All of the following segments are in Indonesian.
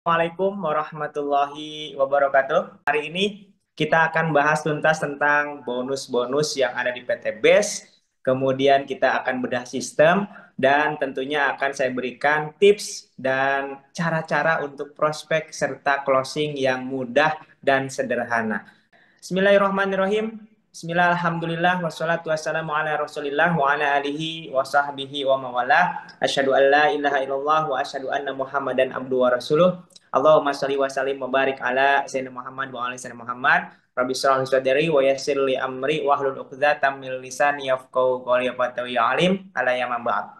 Assalamualaikum warahmatullahi wabarakatuh. Hari ini kita akan bahas tuntas tentang bonus-bonus yang ada di PT BES. Kemudian kita akan bedah sistem dan tentunya akan saya berikan tips dan cara-cara untuk prospek serta closing yang mudah dan sederhana. Bismillahirrahmanirrahim. Bismillah, alhamdulillah, wassalatu wassalamu ala rasulillah wa ala alihi wa sahbihi wa mawalah. Asyhadu an la ilaha illallah wa asyhadu anna muhammadan abdu wa rasuluh. Allahumma salli wa sallim wa barik ala sayyidina Muhammad wa ala sayyidina Muhammad. Rabbi shrah li sadri wa yassir li amri wa hlul 'uqdatam min lisani yafqahu qawli wa alim ala ya ba'd.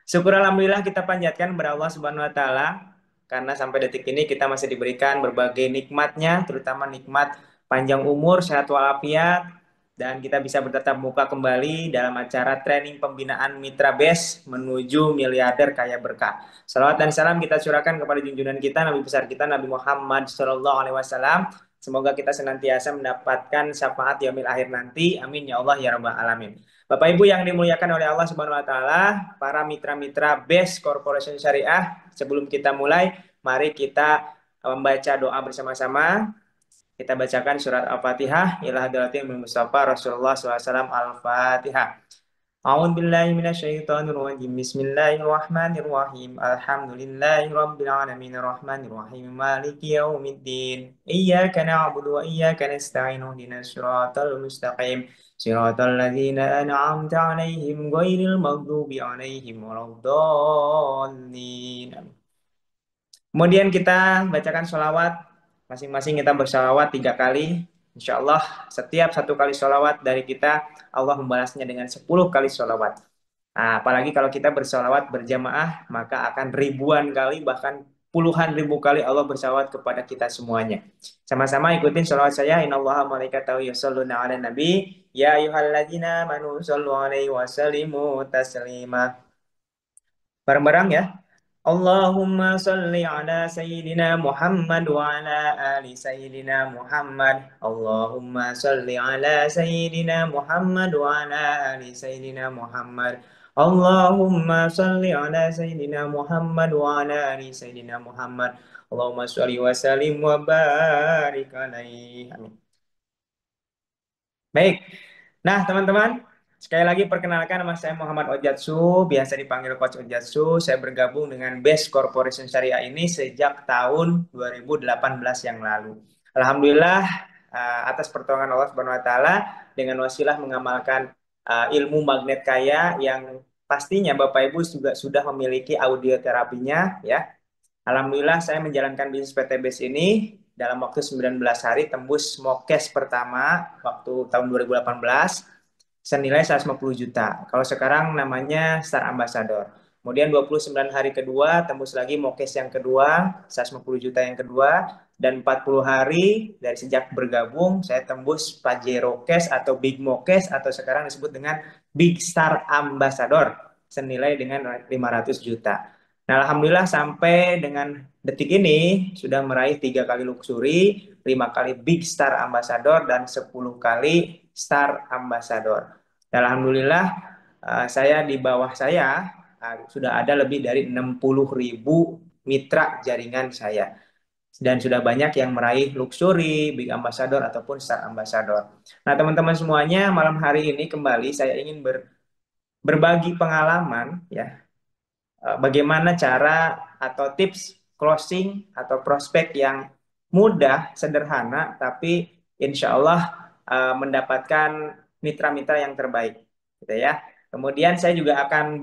Syukur alhamdulillah kita panjatkan kepada Allah Subhanahu wa taala karena sampai detik ini kita masih diberikan berbagai nikmatnya, terutama nikmat panjang umur, sehat walafiat, dan kita bisa bertatap muka kembali dalam acara training pembinaan Mitra Best menuju miliarder kaya berkah. Salawat dan salam kita curahkan kepada junjungan kita, Nabi besar kita, Nabi Muhammad SAW. Semoga kita senantiasa mendapatkan syafaat yaumil akhir nanti. Amin ya Allah ya rabbal alamin. Bapak Ibu yang dimuliakan oleh Allah Subhanahu wa taala, para mitra-mitra Best Corporation Syariah, sebelum kita mulai, mari kita membaca doa bersama-sama. Kita bacakan surat Al-Fatihah, ila hadratil Mustafa Rasulullah SAW. Al-Fatihah. A'udzu billahi minasyaitonir rajim. Bismillahirrahmanirrahim. Alhamdulillahirabbil alamin arrahmanir rahim maliki yaumiddin. Iyyaka na'budu wa iyyaka nasta'in ihdinas siratal mustaqim. Siratal ladzina an'amta 'alaihim ghairil maghdubi 'alaihim waladdallin. Kemudian kita bacakan sholawat. Masing-masing kita bersolawat 3 kali. Insya Allah setiap 1 kali sholawat dari kita, Allah membalasnya dengan 10 kali sholawat. Nah, apalagi kalau kita bersolawat berjamaah, maka akan ribuan kali, bahkan puluhan ribu kali Allah bersolawat kepada kita semuanya. Sama-sama ikutin sholawat saya. Innallaha malaikatahu yusholluna ala nabi. Ya ayyuhalladzina amanu shollu alaihi wa sallimu taslima. Bareng-bareng ya. Allahumma salli ala Sayyidina Muhammad wa ala ali Sayyidina Muhammad. Allahumma salli ala Sayyidina Muhammad wa ala ali Sayyidina Muhammad. Allahumma salli ala Sayyidina Muhammad wa ala ali Sayyidina Muhammad. Allahumma salli wa sallim wa barik alaihi. Amin. Baik. Nah, teman-teman, sekali lagi perkenalkan nama saya Muhammad Ojatsu, biasa dipanggil Coach Ojatsu. Saya bergabung dengan Best Corporation Syariah ini sejak tahun 2018 yang lalu. Alhamdulillah, atas pertolongan Allah Subhanahu wa taala dengan wasilah mengamalkan ilmu magnet kaya yang pastinya Bapak Ibu juga sudah memiliki audioterapinya ya. Alhamdulillah saya menjalankan bisnis PTBS ini dalam waktu 19 hari tembus MOKES pertama waktu tahun 2018 senilai 150 juta. Kalau sekarang namanya Star Ambassador. Kemudian 29 hari kedua tembus lagi MOKES yang kedua, 150 juta yang kedua, dan 40 hari dari sejak bergabung saya tembus Pajero Cash atau Big MOKES atau sekarang disebut dengan Big Star Ambassador senilai dengan 500 juta. Nah, alhamdulillah sampai dengan detik ini sudah meraih 3 kali luxury, 5 kali Big Star Ambassador, dan 10 kali Star Ambassador. Dan alhamdulillah saya di bawah saya sudah ada lebih dari 60.000 mitra jaringan saya. Dan sudah banyak yang meraih luxury, Big Ambassador ataupun Star Ambassador. Nah, teman-teman semuanya, malam hari ini kembali saya ingin berbagi pengalaman ya, bagaimana cara atau tips closing atau prospek yang mudah, sederhana, tapi insya Allah mendapatkan mitra-mitra yang terbaik, gitu ya. Kemudian saya juga akan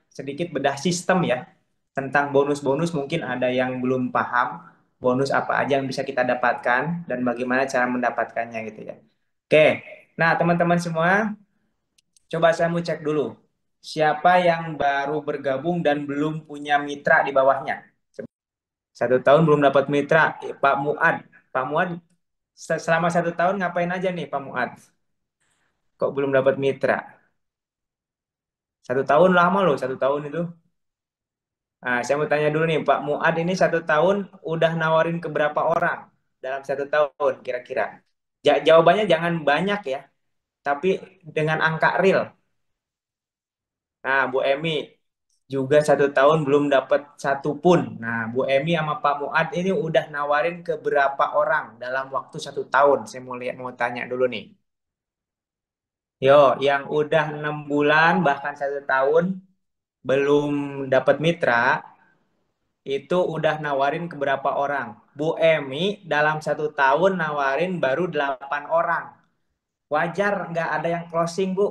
sedikit bedah sistem ya, tentang bonus-bonus mungkin ada yang belum paham, bonus apa aja yang bisa kita dapatkan dan bagaimana cara mendapatkannya gitu ya. Oke, nah teman-teman semua, coba saya mau cek dulu. Siapa yang baru bergabung dan belum punya mitra di bawahnya? 1 tahun belum dapat mitra. Pak Muad. Pak Muad, selama 1 tahun ngapain aja nih Pak Muad? Kok belum dapat mitra? 1 tahun lama loh, 1 tahun itu. Nah, saya mau tanya dulu nih, Pak Muad ini 1 tahun udah nawarin ke berapa orang dalam 1 tahun kira-kira? Jawabannya jangan banyak ya, tapi dengan angka real. Nah, Bu Emi, juga 1 tahun belum dapat satu pun. Nah, Bu Emi sama Pak Muad ini udah nawarin ke berapa orang dalam waktu 1 tahun? Saya mau lihat, mau tanya dulu nih. Yo, yang udah 6 bulan bahkan 1 tahun belum dapat mitra, itu udah nawarin ke berapa orang? Bu Emi dalam 1 tahun nawarin baru 8 orang. Wajar nggak ada yang closing, Bu?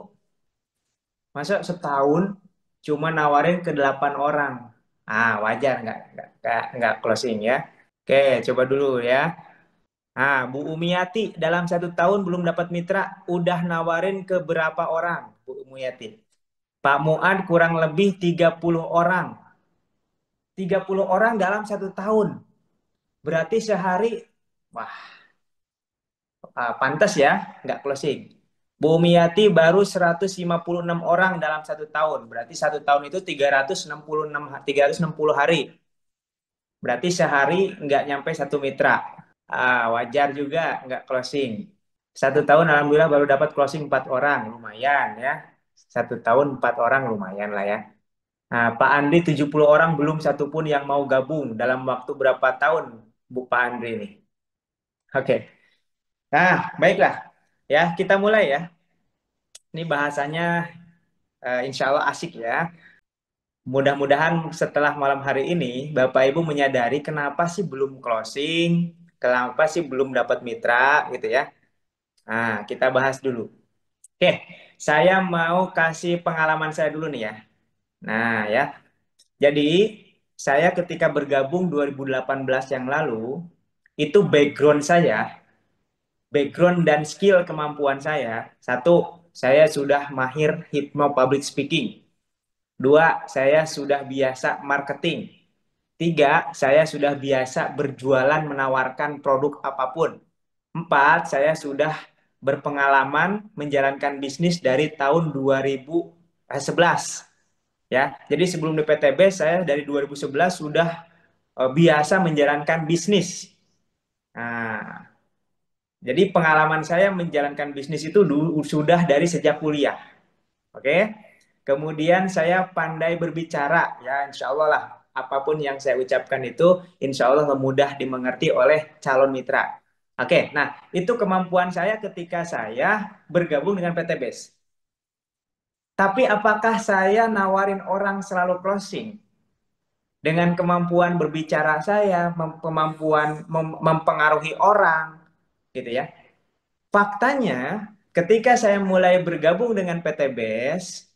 Masa setahun cuma nawarin ke 8 orang? Wajar nggak closing ya. Oke, coba dulu ya. Bu Umiati dalam 1 tahun belum dapat mitra, udah nawarin ke berapa orang, Bu Umiati? Pak Muad kurang lebih 30 orang. 30 orang dalam 1 tahun. Berarti sehari, wah, pantas ya, nggak closing. Bu Umiati baru 156 orang dalam 1 tahun. Berarti 1 tahun itu 360 hari. Berarti sehari nggak nyampe satu mitra. Wajar juga nggak closing. 1 tahun alhamdulillah baru dapat closing 4 orang, lumayan ya. 1 tahun 4 orang lumayan lah ya. Nah, Pak Andri 70 orang belum satu pun yang mau gabung dalam waktu berapa tahun, Bu Pak Andri ini? Oke. Nah, baiklah. Ya, kita mulai ya. Ini bahasanya insya Allah asik ya. Mudah-mudahan setelah malam hari ini, Bapak Ibu menyadari kenapa sih belum closing, kenapa sih belum dapat mitra gitu ya. Nah, kita bahas dulu. Oke, saya mau kasih pengalaman saya dulu nih ya. Nah, ya. Jadi, saya ketika bergabung 2018 yang lalu, itu background dan skill kemampuan saya. Satu, saya sudah mahir hipno public speaking. Dua, saya sudah biasa marketing. Tiga, saya sudah biasa berjualan menawarkan produk apapun. Empat, saya sudah berpengalaman menjalankan bisnis dari tahun 2011. Ya, jadi sebelum di PTB saya dari 2011 sudah biasa menjalankan bisnis. Nah, jadi pengalaman saya menjalankan bisnis itu sudah dari sejak kuliah. Oke. Kemudian saya pandai berbicara, ya insya Allah lah. Apapun yang saya ucapkan itu insya Allah mudah dimengerti oleh calon mitra. Oke, nah itu kemampuan saya ketika saya bergabung dengan PT BES. Tapi apakah saya nawarin orang selalu closing? Dengan kemampuan berbicara saya, kemampuan mempengaruhi orang, gitu ya. Faktanya, ketika saya mulai bergabung dengan PT BES,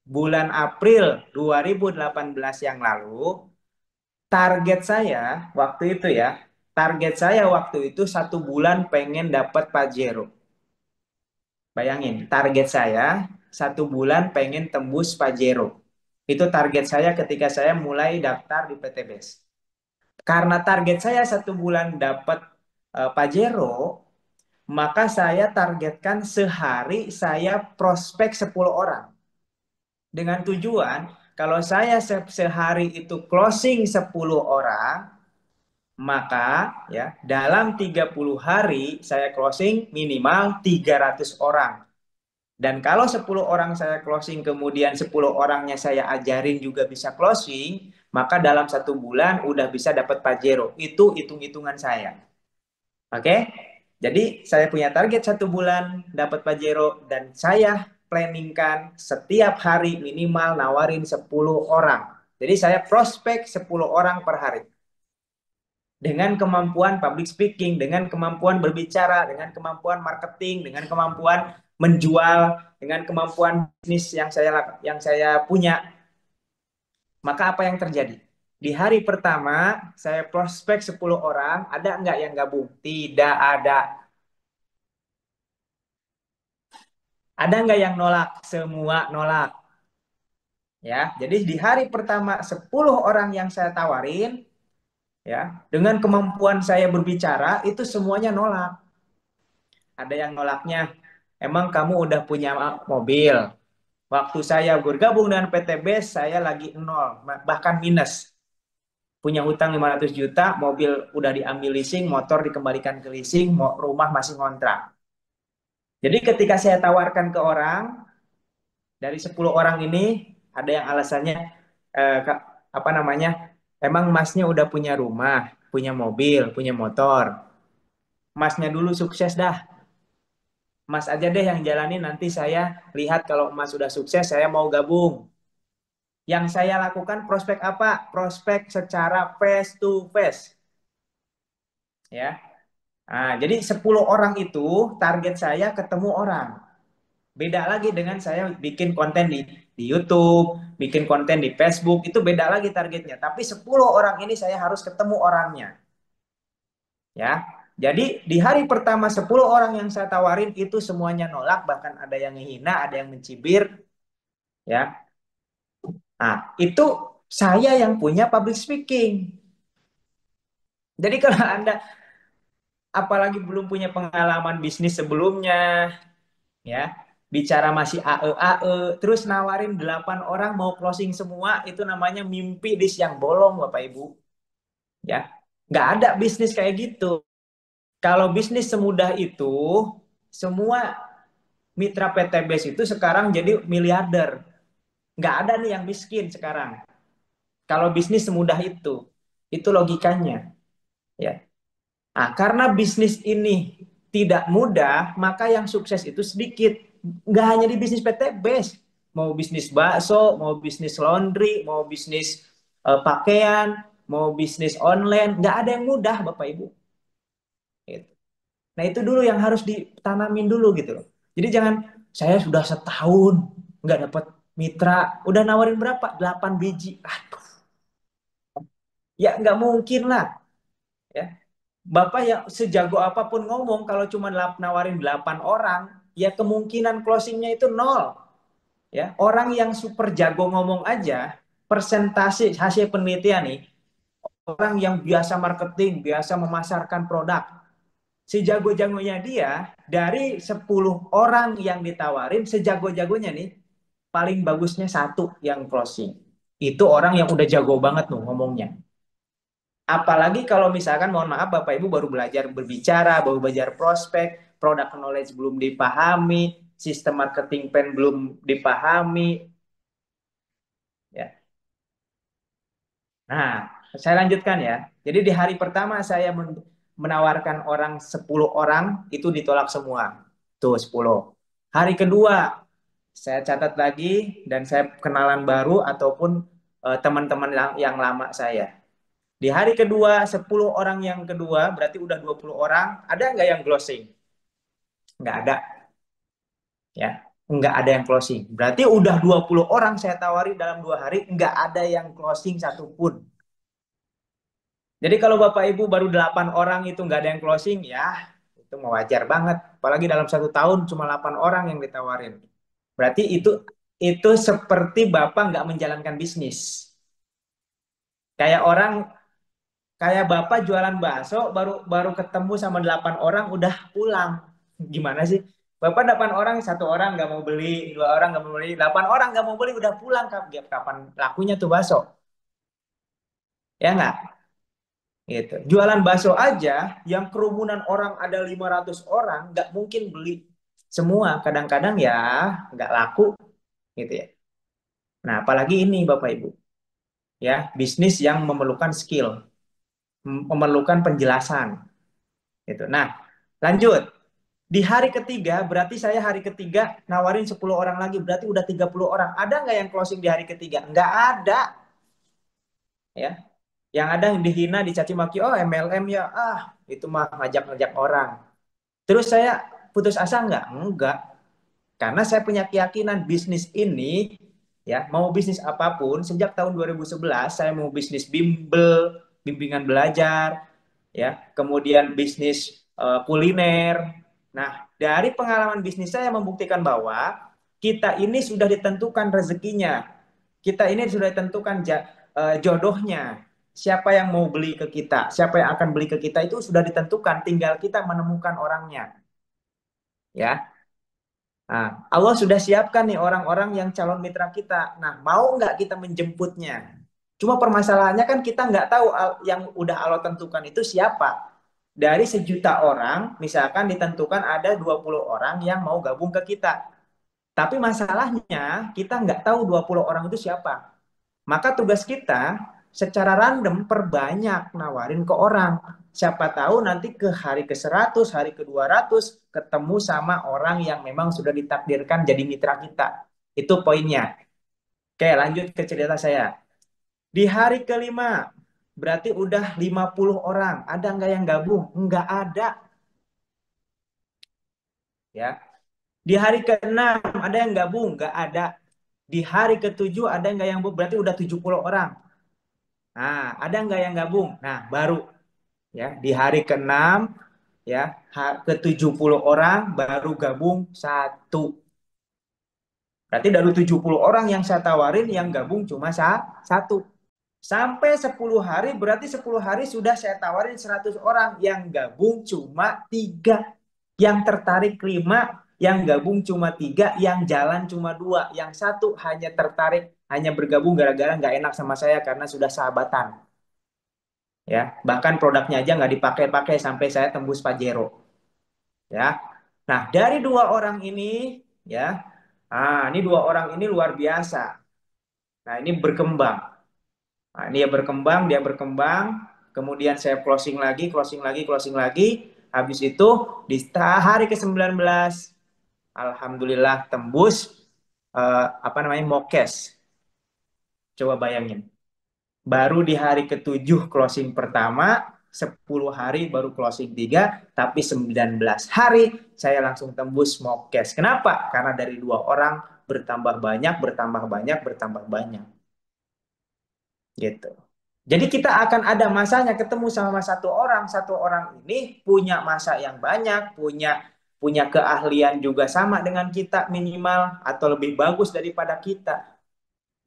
bulan April 2018 yang lalu, target saya waktu itu ya, target saya waktu itu 1 bulan pengen dapat Pajero. Bayangin, target saya 1 bulan pengen tembus Pajero. Itu target saya ketika saya mulai daftar di PT BES. Karena target saya 1 bulan dapat Pajero, maka saya targetkan sehari saya prospek 10 orang. Dengan tujuan, kalau saya sehari itu closing 10 orang, maka ya dalam 30 hari saya closing minimal 300 orang. Dan kalau 10 orang saya closing, kemudian 10 orangnya saya ajarin juga bisa closing, maka dalam 1 bulan udah bisa dapat Pajero. Itu hitung-hitungan saya. Oke? Jadi saya punya target 1 bulan dapat Pajero dan saya planningkan setiap hari minimal nawarin 10 orang. Jadi saya prospek 10 orang per hari. Dengan kemampuan public speaking, dengan kemampuan berbicara, dengan kemampuan marketing, dengan kemampuan menjual, dengan kemampuan bisnis yang saya punya, maka apa yang terjadi? Di hari pertama, saya prospek 10 orang, ada nggak yang gabung? Tidak ada. Ada nggak yang nolak? Semua nolak. Ya, jadi di hari pertama 10 orang yang saya tawarin, ya, dengan kemampuan saya berbicara itu semuanya nolak. Ada yang nolaknya, emang kamu udah punya mobil. Waktu saya bergabung dengan PTB, saya lagi nol, bahkan minus. Punya hutang 500 juta, mobil udah diambil leasing, motor dikembalikan ke leasing, rumah masih ngontrak. Jadi ketika saya tawarkan ke orang, dari 10 orang ini, ada yang alasannya, apa namanya, emang masnya udah punya rumah, punya mobil, punya motor. Masnya dulu sukses dah. Mas aja deh yang jalani, nanti saya lihat kalau Mas sudah sukses, saya mau gabung. Yang saya lakukan prospek apa? Prospek secara face to face, ya. Nah, jadi 10 orang itu target saya ketemu orang. Beda lagi dengan saya bikin konten di YouTube, bikin konten di Facebook, itu beda lagi targetnya. Tapi 10 orang ini saya harus ketemu orangnya, ya. Jadi di hari pertama 10 orang yang saya tawarin itu semuanya nolak, bahkan ada yang menghina, ada yang mencibir, ya. Nah, itu saya yang punya public speaking. Jadi kalau Anda apalagi belum punya pengalaman bisnis sebelumnya, ya, bicara masih AE, terus nawarin 8 orang mau closing semua, itu namanya mimpi di siang bolong, Bapak Ibu. Ya, nggak ada bisnis kayak gitu. Kalau bisnis semudah itu, semua mitra PTBS itu sekarang jadi miliarder. Nggak ada nih yang miskin sekarang. Kalau bisnis semudah itu logikanya. Ya, nah, karena bisnis ini tidak mudah, maka yang sukses itu sedikit. Nggak hanya di bisnis PTBS, mau bisnis bakso, mau bisnis laundry, mau bisnis pakaian, mau bisnis online, nggak ada yang mudah, Bapak Ibu. Gitu. Nah, itu dulu yang harus ditanamin dulu gitu loh. Jadi jangan saya sudah setahun nggak dapat mitra, udah nawarin berapa? 8 biji. Aduh, ya nggak mungkin lah. Ya. Bapak yang sejago apapun ngomong, kalau cuma nawarin 8 orang, ya kemungkinan closingnya itu nol. Ya, orang yang super jago ngomong aja, persentase hasil penelitian nih, orang yang biasa marketing, biasa memasarkan produk, sejago-jagonya dia, dari 10 orang yang ditawarin, sejago-jagonya nih, paling bagusnya satu yang closing. Itu orang yang udah jago banget tuh ngomongnya. Apalagi kalau misalkan, mohon maaf, Bapak Ibu baru belajar berbicara, baru belajar prospek, product knowledge belum dipahami, sistem marketing plan belum dipahami, ya. Nah, saya lanjutkan ya. Jadi di hari pertama saya menawarkan orang 10 orang, itu ditolak semua. Tuh 10. Hari kedua saya catat lagi dan saya kenalan baru ataupun teman-teman yang lama saya. Di hari kedua, 10 orang yang kedua, berarti udah 20 orang. Ada nggak yang closing? Nggak ada, ya. Nggak ada yang closing. Berarti udah 20 orang saya tawari dalam 2 hari, nggak ada yang closing satupun. Jadi kalau Bapak Ibu baru 8 orang itu nggak ada yang closing, ya itu mau wajar banget. Apalagi dalam 1 tahun cuma 8 orang yang ditawarin. Berarti itu seperti Bapak nggak menjalankan bisnis. Kayak orang Kayak Bapak jualan bakso, baru baru ketemu sama 8 orang udah pulang. Gimana sih? Bapak 8 orang, 1 orang nggak mau beli, 2 orang nggak mau beli, 8 orang nggak mau beli udah pulang. Kapan lakunya tuh bakso? Ya nggak? Gitu. Jualan bakso aja yang kerumunan orang ada 500 orang nggak mungkin beli semua. Kadang-kadang ya nggak laku gitu ya. Nah, apalagi ini Bapak Ibu, ya, bisnis yang memerlukan skill, memerlukan penjelasan gitu. Nah, lanjut. Di hari ketiga, berarti saya hari ketiga nawarin 10 orang lagi, berarti udah 30 orang. Ada nggak yang closing di hari ketiga? Nggak ada, ya. Yang ada yang dihina, dicaci maki, oh MLM ya, itu mah ngajak-ngajak orang. Terus saya putus asa nggak? Enggak. Karena saya punya keyakinan bisnis ini, ya, mau bisnis apapun, sejak tahun 2011 saya mau bisnis bimbel, bimbingan belajar, ya, kemudian bisnis kuliner. Nah, dari pengalaman bisnis saya membuktikan bahwa kita ini sudah ditentukan rezekinya, kita ini sudah ditentukan jodohnya. Siapa yang mau beli ke kita, siapa yang akan beli ke kita itu sudah ditentukan, tinggal kita menemukan orangnya, ya. Nah, Allah sudah siapkan nih orang-orang yang calon mitra kita. Nah, mau nggak kita menjemputnya? Cuma permasalahannya kan kita nggak tahu yang udah Allah tentukan itu siapa. Dari 1 juta orang, misalkan ditentukan ada 20 orang yang mau gabung ke kita. Tapi masalahnya kita nggak tahu 20 orang itu siapa. Maka tugas kita secara random perbanyak nawarin ke orang. Siapa tahu nanti ke hari ke 100, hari ke 200 ketemu sama orang yang memang sudah ditakdirkan jadi mitra kita. Itu poinnya. Oke, lanjut ke cerita saya. Di hari kelima, berarti udah 50 orang. Ada nggak yang gabung? Nggak ada. Ya. Di hari ke-6, ada yang gabung? Nggak ada. Di hari ke-7, ada nggak yang gabung? Berarti udah 70 orang. Nah, ada nggak yang gabung? Nah, baru ya di hari ke-6 ya ke 70 orang baru gabung satu. Berarti dari 70 orang yang saya tawarin yang gabung cuma satu. Sampai 10 hari berarti 10 hari sudah saya tawarin 100 orang yang gabung cuma tiga. Yang tertarik 5, yang gabung cuma tiga, yang jalan cuma dua, yang satu hanya tertarik hanya bergabung gara-gara nggak enak sama saya karena sudah sahabatan. Ya, bahkan produknya aja nggak dipakai-pakai sampai saya tembus Pajero. Ya, nah dari dua orang ini, ya, ini dua orang ini luar biasa. Nah ini berkembang. Nah, ini dia berkembang. Kemudian saya closing lagi, closing lagi, closing lagi. Habis itu di hari ke-19, alhamdulillah tembus apa namanya mokes. Coba bayangin. Baru di hari ke-7 closing pertama, 10 hari baru closing 3, tapi 19 hari saya langsung tembus mokes. Kenapa? Karena dari dua orang bertambah banyak, bertambah banyak, bertambah banyak. Gitu. Jadi kita akan ada masanya ketemu sama satu orang ini punya masa yang banyak, punya punya keahlian juga sama dengan kita minimal atau lebih bagus daripada kita.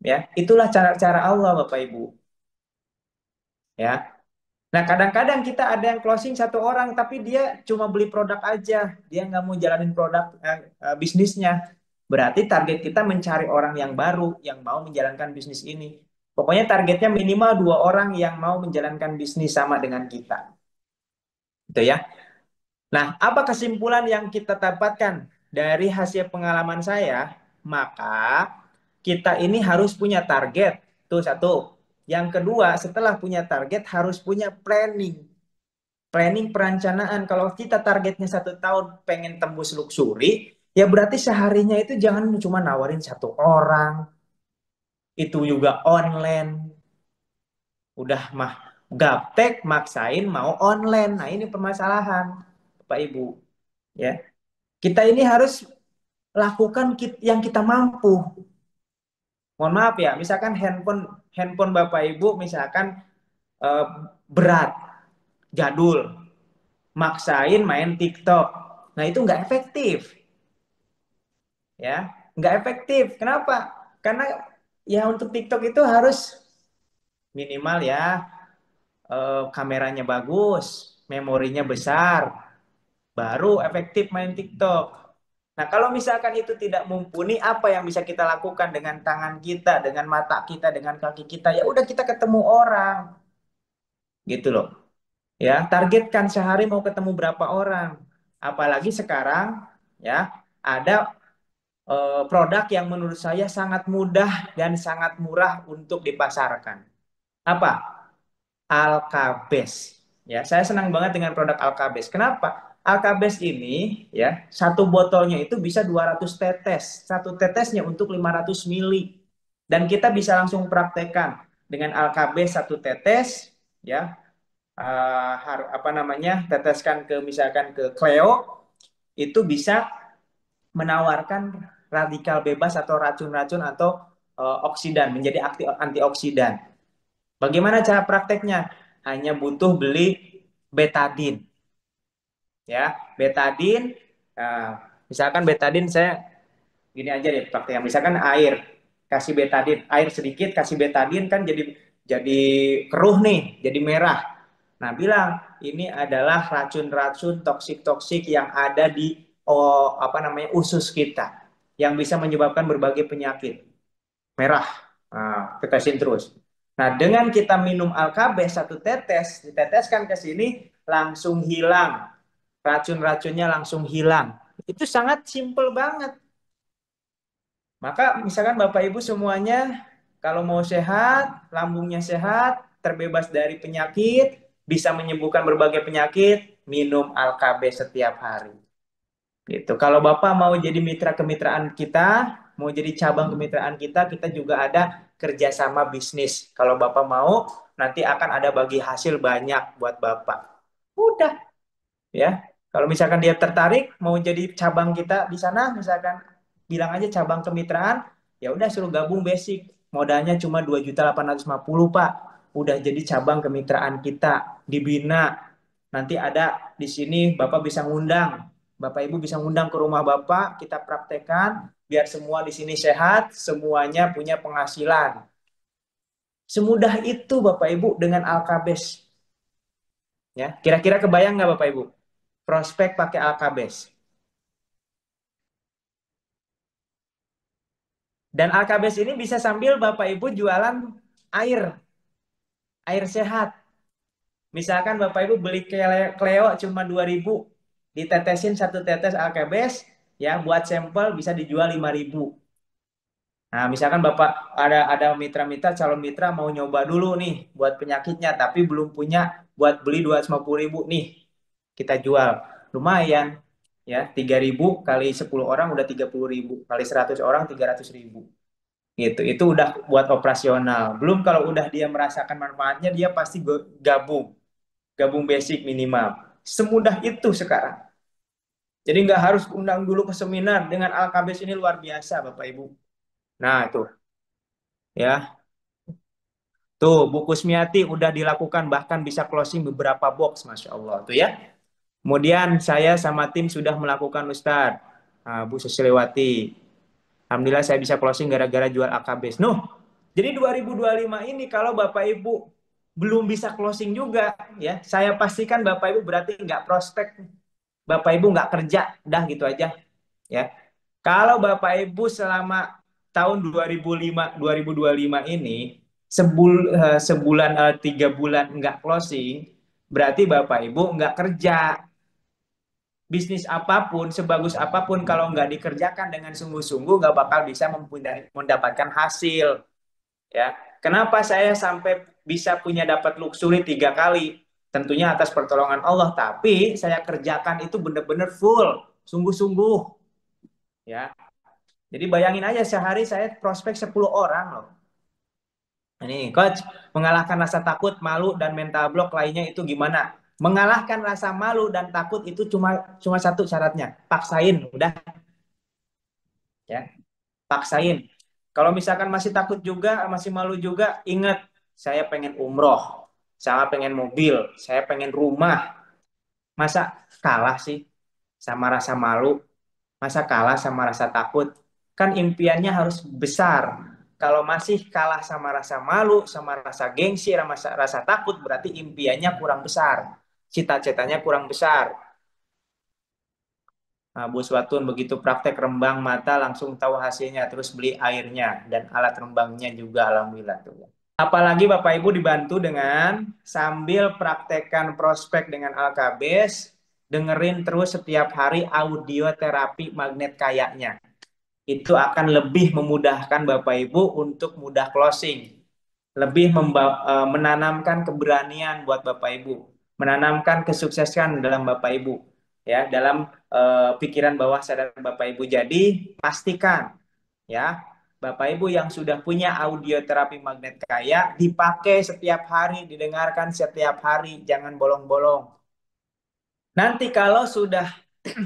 Ya, itulah cara-cara Allah Bapak Ibu. Ya, nah, kadang-kadang kita ada yang closing satu orang, tapi dia cuma beli produk aja. Dia nggak mau jalanin produk bisnisnya. Berarti target kita mencari orang yang baru, yang mau menjalankan bisnis ini. Pokoknya targetnya minimal 2 orang yang mau menjalankan bisnis sama dengan kita. Gitu ya. Nah, apa kesimpulan yang kita dapatkan dari hasil pengalaman saya? Maka kita ini harus punya target. Tuh satu. Yang kedua, setelah punya target harus punya planning. Planning perencanaan. Kalau kita targetnya 1 tahun pengen tembus luxury, ya berarti seharinya itu jangan cuma nawarin satu orang, itu juga online. Udah mah gaptek maksain mau online. Nah ini permasalahan, Pak Ibu. Ya, kita ini harus lakukan yang kita mampu. Mohon maaf ya, misalkan handphone handphone Bapak Ibu misalkan eh, berat, jadul, maksain main TikTok. Nah itu nggak efektif. Ya nggak efektif. Kenapa? Karena ya untuk TikTok itu harus minimal ya kameranya bagus, memorinya besar, baru efektif main TikTok. Nah kalau misalkan itu tidak mumpuni, apa yang bisa kita lakukan dengan tangan kita, dengan mata kita, dengan kaki kita? Ya udah kita ketemu orang, gitu loh. Ya targetkan sehari mau ketemu berapa orang. Apalagi sekarang ya ada produk yang menurut saya sangat mudah dan sangat murah untuk dipasarkan. Apa? Alkabes. Ya, saya senang banget dengan produk Alkabes. Kenapa? Alkabes ini ya, satu botolnya itu bisa 200 tetes. Satu tetesnya untuk 500 mili. Dan kita bisa langsung praktekkan dengan Alkabes satu tetes ya. Apa namanya? Teteskan ke misalkan ke Cleo itu bisa menawarkan radikal bebas atau racun-racun atau oksidan menjadi antioksidan. Bagaimana cara prakteknya? Hanya butuh beli betadin, ya. Betadin, misalkan betadin saya gini aja deh prakteknya. Misalkan air, kasih betadin, air sedikit kasih betadin kan jadi keruh nih, jadi merah. Nah, bilang ini adalah racun-racun toksik-toksik yang ada di apa namanya usus kita yang bisa menyebabkan berbagai penyakit. Merah. Nah, tetesin terus. Nah, dengan kita minum Alkabes satu tetes, diteteskan ke sini, langsung hilang. Racun-racunnya langsung hilang. Itu sangat simple banget. Maka misalkan Bapak Ibu semuanya Kalau mau sehat, lambungnya sehat, terbebas dari penyakit, bisa menyembuhkan berbagai penyakit, minum Alkabe setiap hari. Gitu. Kalau Bapak mau jadi mitra kemitraan kita, mau jadi cabang kemitraan kita, kita juga ada kerjasama bisnis. Kalau Bapak mau, nanti akan ada bagi hasil banyak buat Bapak. Udah, ya. Kalau misalkan dia tertarik mau jadi cabang kita di sana, misalkan bilang aja cabang kemitraan, ya udah suruh gabung basic. Modalnya cuma 2.850 Pak. Udah jadi cabang kemitraan kita, dibina. Nanti ada di sini Bapak bisa ngundang. Bapak Ibu bisa ngundang ke rumah Bapak, kita praktekkan biar semua di sini sehat, semuanya punya penghasilan. Semudah itu Bapak Ibu dengan Alkabes. Ya, kira-kira kebayang nggak Bapak Ibu? Prospek pakai Alkabes. Dan Alkabes ini bisa sambil Bapak Ibu jualan air, air sehat. Misalkan Bapak Ibu beli Cleo cuma 2.000, ditetesin satu tetes Alkabes, ya buat sampel bisa dijual 5.000. Nah, misalkan Bapak ada mitra-mitra calon mitra mau nyoba dulu nih buat penyakitnya, tapi belum punya buat beli 250.000 nih, kita jual. Lumayan, ya 3.000 kali 10 orang udah 30.000, kali 100 orang 300.000. Gitu itu udah buat operasional. Belum kalau udah dia merasakan manfaatnya dia pasti gabung gabung basic minimal. Semudah itu sekarang. Jadi nggak harus undang dulu ke seminar. Dengan Alkabes ini luar biasa Bapak Ibu. Nah itu ya, tuh buku Smiati udah dilakukan bahkan bisa closing beberapa box, Masya Allah tuh ya. Kemudian saya sama tim sudah melakukan Ustadz. Nah, Bu Susilewati, Alhamdulillah saya bisa closing gara-gara jual AKB. Nuh, jadi 2025 ini kalau Bapak Ibu belum bisa closing juga, ya, saya pastikan Bapak Ibu berarti nggak prospek, Bapak Ibu nggak kerja, dah gitu aja, ya. Kalau Bapak Ibu selama tahun 2005, 2025 ini sebulan 3 bulan nggak closing, berarti Bapak Ibu nggak kerja. Bisnis apapun, sebagus apapun, kalau nggak dikerjakan dengan sungguh-sungguh, nggak bakal bisa mendapatkan hasil. Ya, kenapa saya sampai bisa punya dapat luxury 3 kali? Tentunya atas pertolongan Allah, tapi saya kerjakan itu benar-benar full, sungguh-sungguh. Ya, jadi bayangin aja sehari saya prospek 10 orang loh. Ini coach, mengalahkan rasa takut, malu dan mental block lainnya itu gimana? Mengalahkan rasa malu dan takut itu cuma cuma satu syaratnya, paksain, udah ya, paksain. Kalau misalkan masih takut juga, masih malu juga, ingat saya pengen umroh, saya pengen mobil, saya pengen rumah. Masa kalah sih sama rasa malu? Masa kalah sama rasa takut? Kan impiannya harus besar. Kalau masih kalah sama rasa malu, sama rasa gengsi, sama rasa takut, berarti impiannya kurang besar. Cita-citanya kurang besar. Nah, Bu Swatun begitu praktek rembang mata langsung tahu hasilnya, terus beli airnya dan alat rembangnya juga alhamdulillah tuh. Apalagi Bapak Ibu dibantu dengan sambil praktekkan prospek dengan Alkabes, dengerin terus setiap hari audio terapi magnet kayaknya. Itu akan lebih memudahkan Bapak Ibu untuk mudah closing, lebih menanamkan keberanian buat Bapak Ibu, menanamkan kesuksesan dalam Bapak Ibu, ya, dalam pikiran bawah sadar Bapak Ibu. Jadi pastikan, ya, Bapak Ibu yang sudah punya audio terapi magnet kaya dipakai setiap hari, didengarkan setiap hari, jangan bolong-bolong. Nanti kalau sudah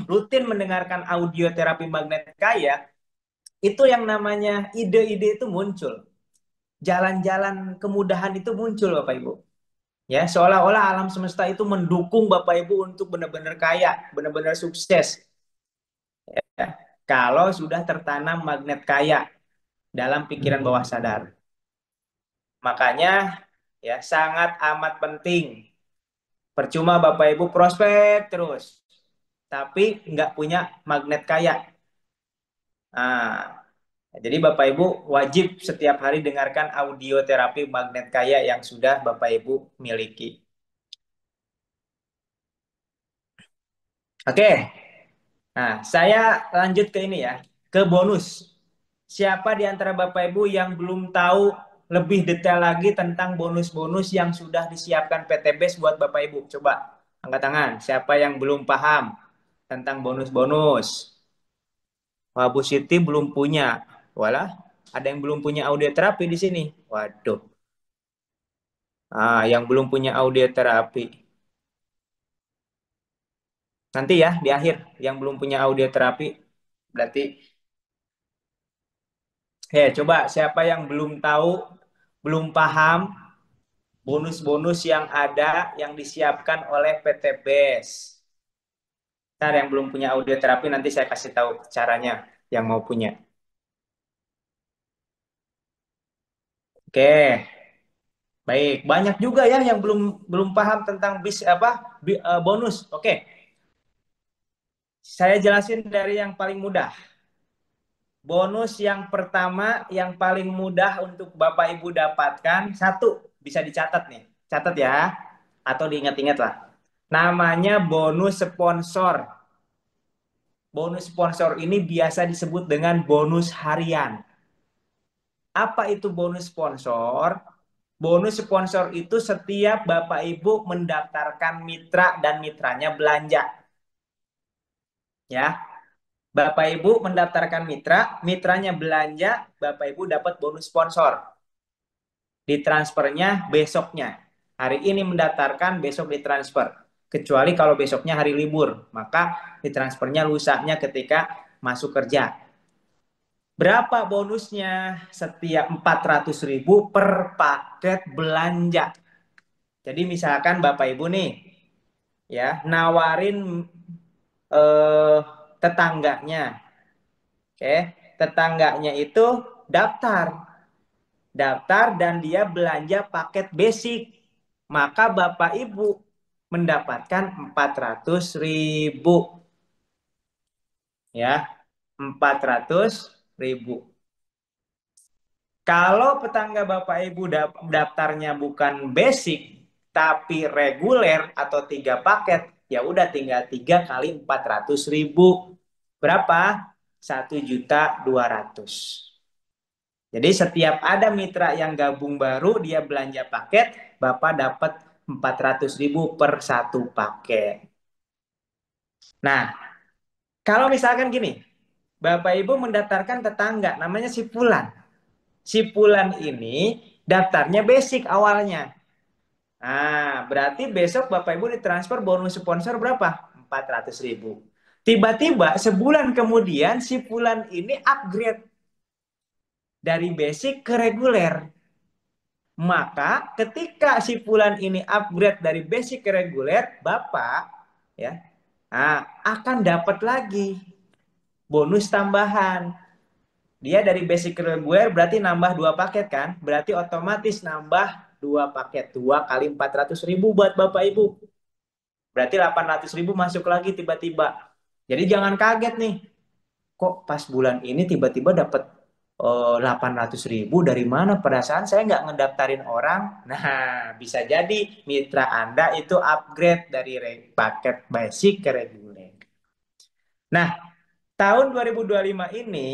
rutin mendengarkan audio terapi magnet kaya, itu yang namanya ide-ide itu muncul. Jalan-jalan kemudahan itu muncul Bapak Ibu. Ya, seolah-olah alam semesta itu mendukung Bapak Ibu untuk benar-benar kaya, benar-benar sukses. Ya. Kalau sudah tertanam magnet kaya dalam pikiran bawah sadar. Makanya ya sangat amat penting. Percuma Bapak Ibu prospek terus, tapi nggak punya magnet kaya. Nah, jadi Bapak Ibu wajib setiap hari dengarkan audio terapi magnet kaya yang sudah Bapak Ibu miliki. Oke, nah saya lanjut ke ini ya, ke bonus. Siapa di antara Bapak Ibu yang belum tahu lebih detail lagi tentang bonus-bonus yang sudah disiapkan PT BES buat Bapak Ibu? Coba angkat tangan. Siapa yang belum paham tentang bonus-bonus? Wah, Bu Siti belum punya. Walah, ada yang belum punya audio terapi di sini. Waduh. Yang belum punya audio terapi. Nanti ya di akhir yang belum punya audio terapi berarti coba siapa yang belum tahu, belum paham bonus-bonus yang ada yang disiapkan oleh PT BES. Ntar yang belum punya audio terapi nanti saya kasih tahu caranya yang mau punya. Oke, baik. Banyak juga ya yang belum belum paham tentang bonus. Oke, saya jelasin dari yang paling mudah. Bonus yang pertama yang paling mudah untuk Bapak Ibu dapatkan satu bisa dicatat nih. Catat ya atau diingat-ingat lah. Namanya bonus sponsor. Bonus sponsor ini biasa disebut dengan bonus harian. Apa itu bonus sponsor? Bonus sponsor itu setiap Bapak Ibu mendaftarkan mitra dan mitranya belanja. Ya, Bapak Ibu mendaftarkan mitra, mitranya belanja, Bapak Ibu dapat bonus sponsor. Ditransfernya besoknya. Hari ini mendaftarkan, besok ditransfer. Kecuali kalau besoknya hari libur, maka ditransfernya lusanya ketika masuk kerja. Berapa bonusnya? Setiap 400.000 per paket belanja. Jadi misalkan Bapak Ibu nih ya nawarin eh, tetangganya, oke, tetangganya itu daftar, daftar dan dia belanja paket basic, maka Bapak Ibu mendapatkan 400.000 ya, 400.000. Kalau petangga Bapak Ibu daftarnya bukan basic tapi reguler atau 3 paket, ya udah tinggal 3 kali 400.000. Berapa? 1.200.000. Jadi setiap ada mitra yang gabung baru dia belanja paket, Bapak dapat 400.000 per satu paket. Nah, kalau misalkan gini, Bapak Ibu mendaftarkan tetangga namanya si Fulan. Si Fulan ini daftarnya basic awalnya. Nah, berarti besok Bapak Ibu ditransfer bonus sponsor berapa? 400.000. Tiba-tiba sebulan kemudian si Fulan ini upgrade dari basic ke reguler. Maka ketika si Fulan ini upgrade dari basic ke reguler, Bapak ya akan dapat lagi bonus tambahan. Dia dari basic ke reguler berarti nambah 2 paket kan? Berarti otomatis nambah 2 paket. 2 kali 400.000 buat Bapak Ibu. Berarti 800.000 masuk lagi tiba-tiba. Jadi jangan kaget nih. Kok pas bulan ini tiba-tiba dapat 800.000 dari mana? Perasaan saya nggak ngedaftarin orang. Nah, bisa jadi mitra Anda itu upgrade dari paket basic ke reguler. Nah, tahun 2025 ini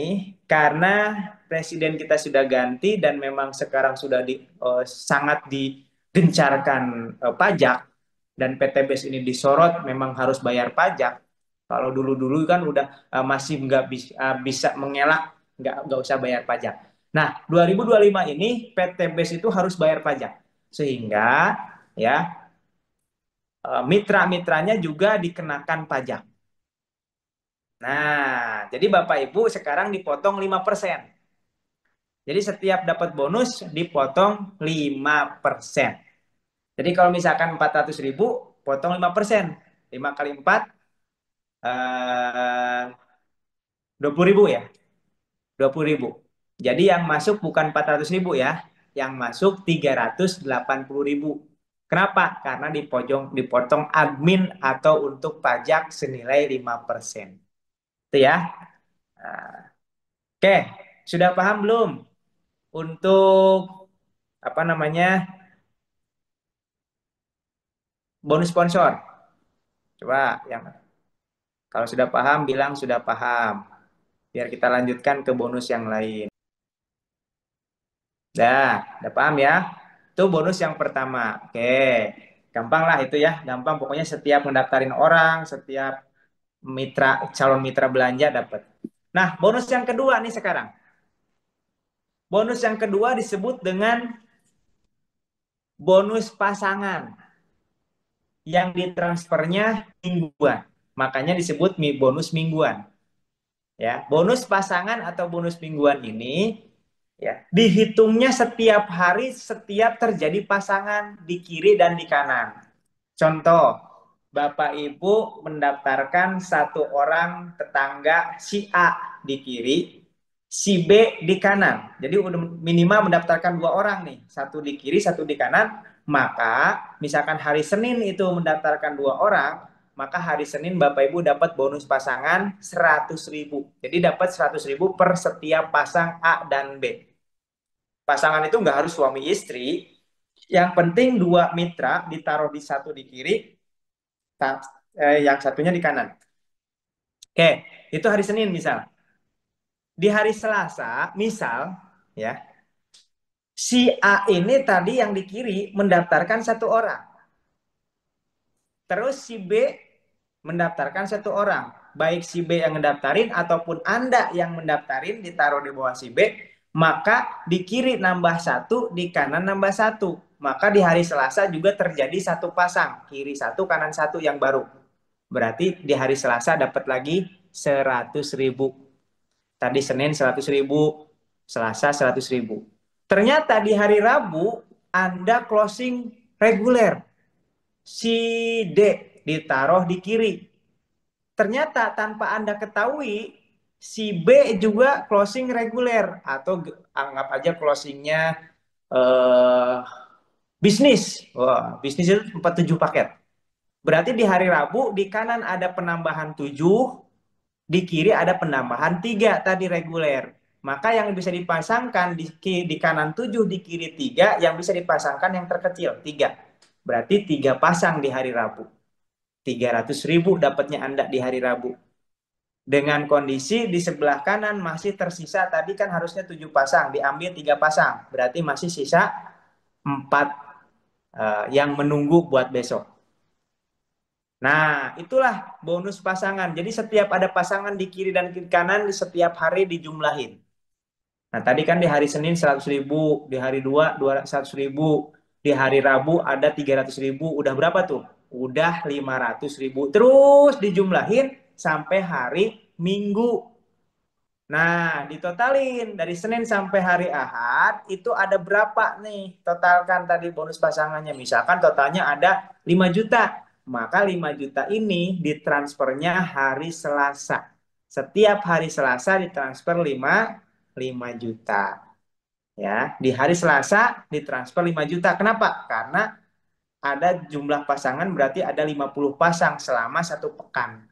karena presiden kita sudah ganti dan memang sekarang sudah sangat digencarkan pajak dan PTBS ini disorot memang harus bayar pajak. Kalau dulu-dulu kan udah masih nggak bisa mengelak nggak usah bayar pajak. Nah, 2025 ini PTBS itu harus bayar pajak sehingga ya mitra-mitranya juga dikenakan pajak. Nah, jadi Bapak Ibu sekarang dipotong 5%. Jadi setiap dapat bonus dipotong 5%. Jadi kalau misalkan 400.000, potong 5%. 5 kali 4, 20.000 ya. 20.000. Jadi yang masuk bukan 400.000 ya. Yang masuk 380.000. Kenapa? Karena dipotong admin atau untuk pajak senilai 5%. Itu ya. Nah, oke, sudah paham belum? Untuk apa namanya bonus sponsor. Coba yang kalau sudah paham bilang sudah paham. Biar kita lanjutkan ke bonus yang lain. Udah paham ya? Itu bonus yang pertama. Oke, gampang lah itu ya. Gampang pokoknya setiap mendaftarin orang, setiap calon mitra belanja dapat. Nah, bonus yang kedua nih sekarang. Bonus yang kedua disebut dengan bonus pasangan yang ditransfernya mingguan. Makanya disebut bonus mingguan. Ya, bonus pasangan atau bonus mingguan ini ya dihitungnya setiap hari setiap terjadi pasangan di kiri dan di kanan. Contoh, Bapak Ibu mendaftarkan satu orang tetangga si A di kiri, si B di kanan. Jadi udah minimal mendaftarkan dua orang nih, satu di kiri, satu di kanan. Maka misalkan hari Senin itu mendaftarkan dua orang, maka hari Senin Bapak Ibu dapat bonus pasangan 100.000. Jadi dapat 100.000 per setiap pasang A dan B. Pasangan itu nggak harus suami istri, yang penting dua mitra ditaruh di satu di kiri, yang satunya di kanan. Oke, itu hari Senin misal. Di hari Selasa, misal, ya, si A ini tadi yang di kiri mendaftarkan satu orang. Terus si B mendaftarkan satu orang. Baik si B yang mendaftarin ataupun Anda yang mendaftarin ditaruh di bawah si B, maka di kiri nambah satu, di kanan nambah satu. Maka di hari Selasa juga terjadi satu pasang, kiri satu, kanan satu yang baru. Berarti di hari Selasa dapat lagi 100.000. Tadi Senin 100.000, Selasa 100.000. Ternyata di hari Rabu Anda closing reguler. Si D ditaruh di kiri. Ternyata tanpa Anda ketahui, si B juga closing reguler. Atau anggap aja closingnya eh, bisnis. Wah, bisnis itu 47 paket. Berarti di hari Rabu di kanan ada penambahan 7, di kiri ada penambahan 3 tadi reguler. Maka yang bisa dipasangkan di kanan 7, di kiri 3, yang bisa dipasangkan yang terkecil 3. Berarti 3 pasang di hari Rabu. 300.000 dapatnya Anda di hari Rabu. Dengan kondisi di sebelah kanan masih tersisa, tadi kan harusnya 7 pasang, diambil 3 pasang. Berarti masih sisa 4 yang menunggu buat besok. Nah, itulah bonus pasangan. Jadi setiap ada pasangan di kiri dan kiri kanan, di setiap hari dijumlahin. Nah, tadi kan di hari Senin 100.000, di hari 2 200.000, di hari Rabu ada 300.000, udah berapa tuh? Udah 500.000. Terus dijumlahin sampai hari Minggu. Nah, ditotalin dari Senin sampai hari Ahad itu ada berapa nih? Totalkan tadi bonus pasangannya. Misalkan totalnya ada 5 juta. Maka 5 juta ini ditransfernya hari Selasa. Setiap hari Selasa ditransfer 5 juta. Ya, di hari Selasa ditransfer 5 juta. Kenapa? Karena ada jumlah pasangan berarti ada 50 pasang selama satu pekan.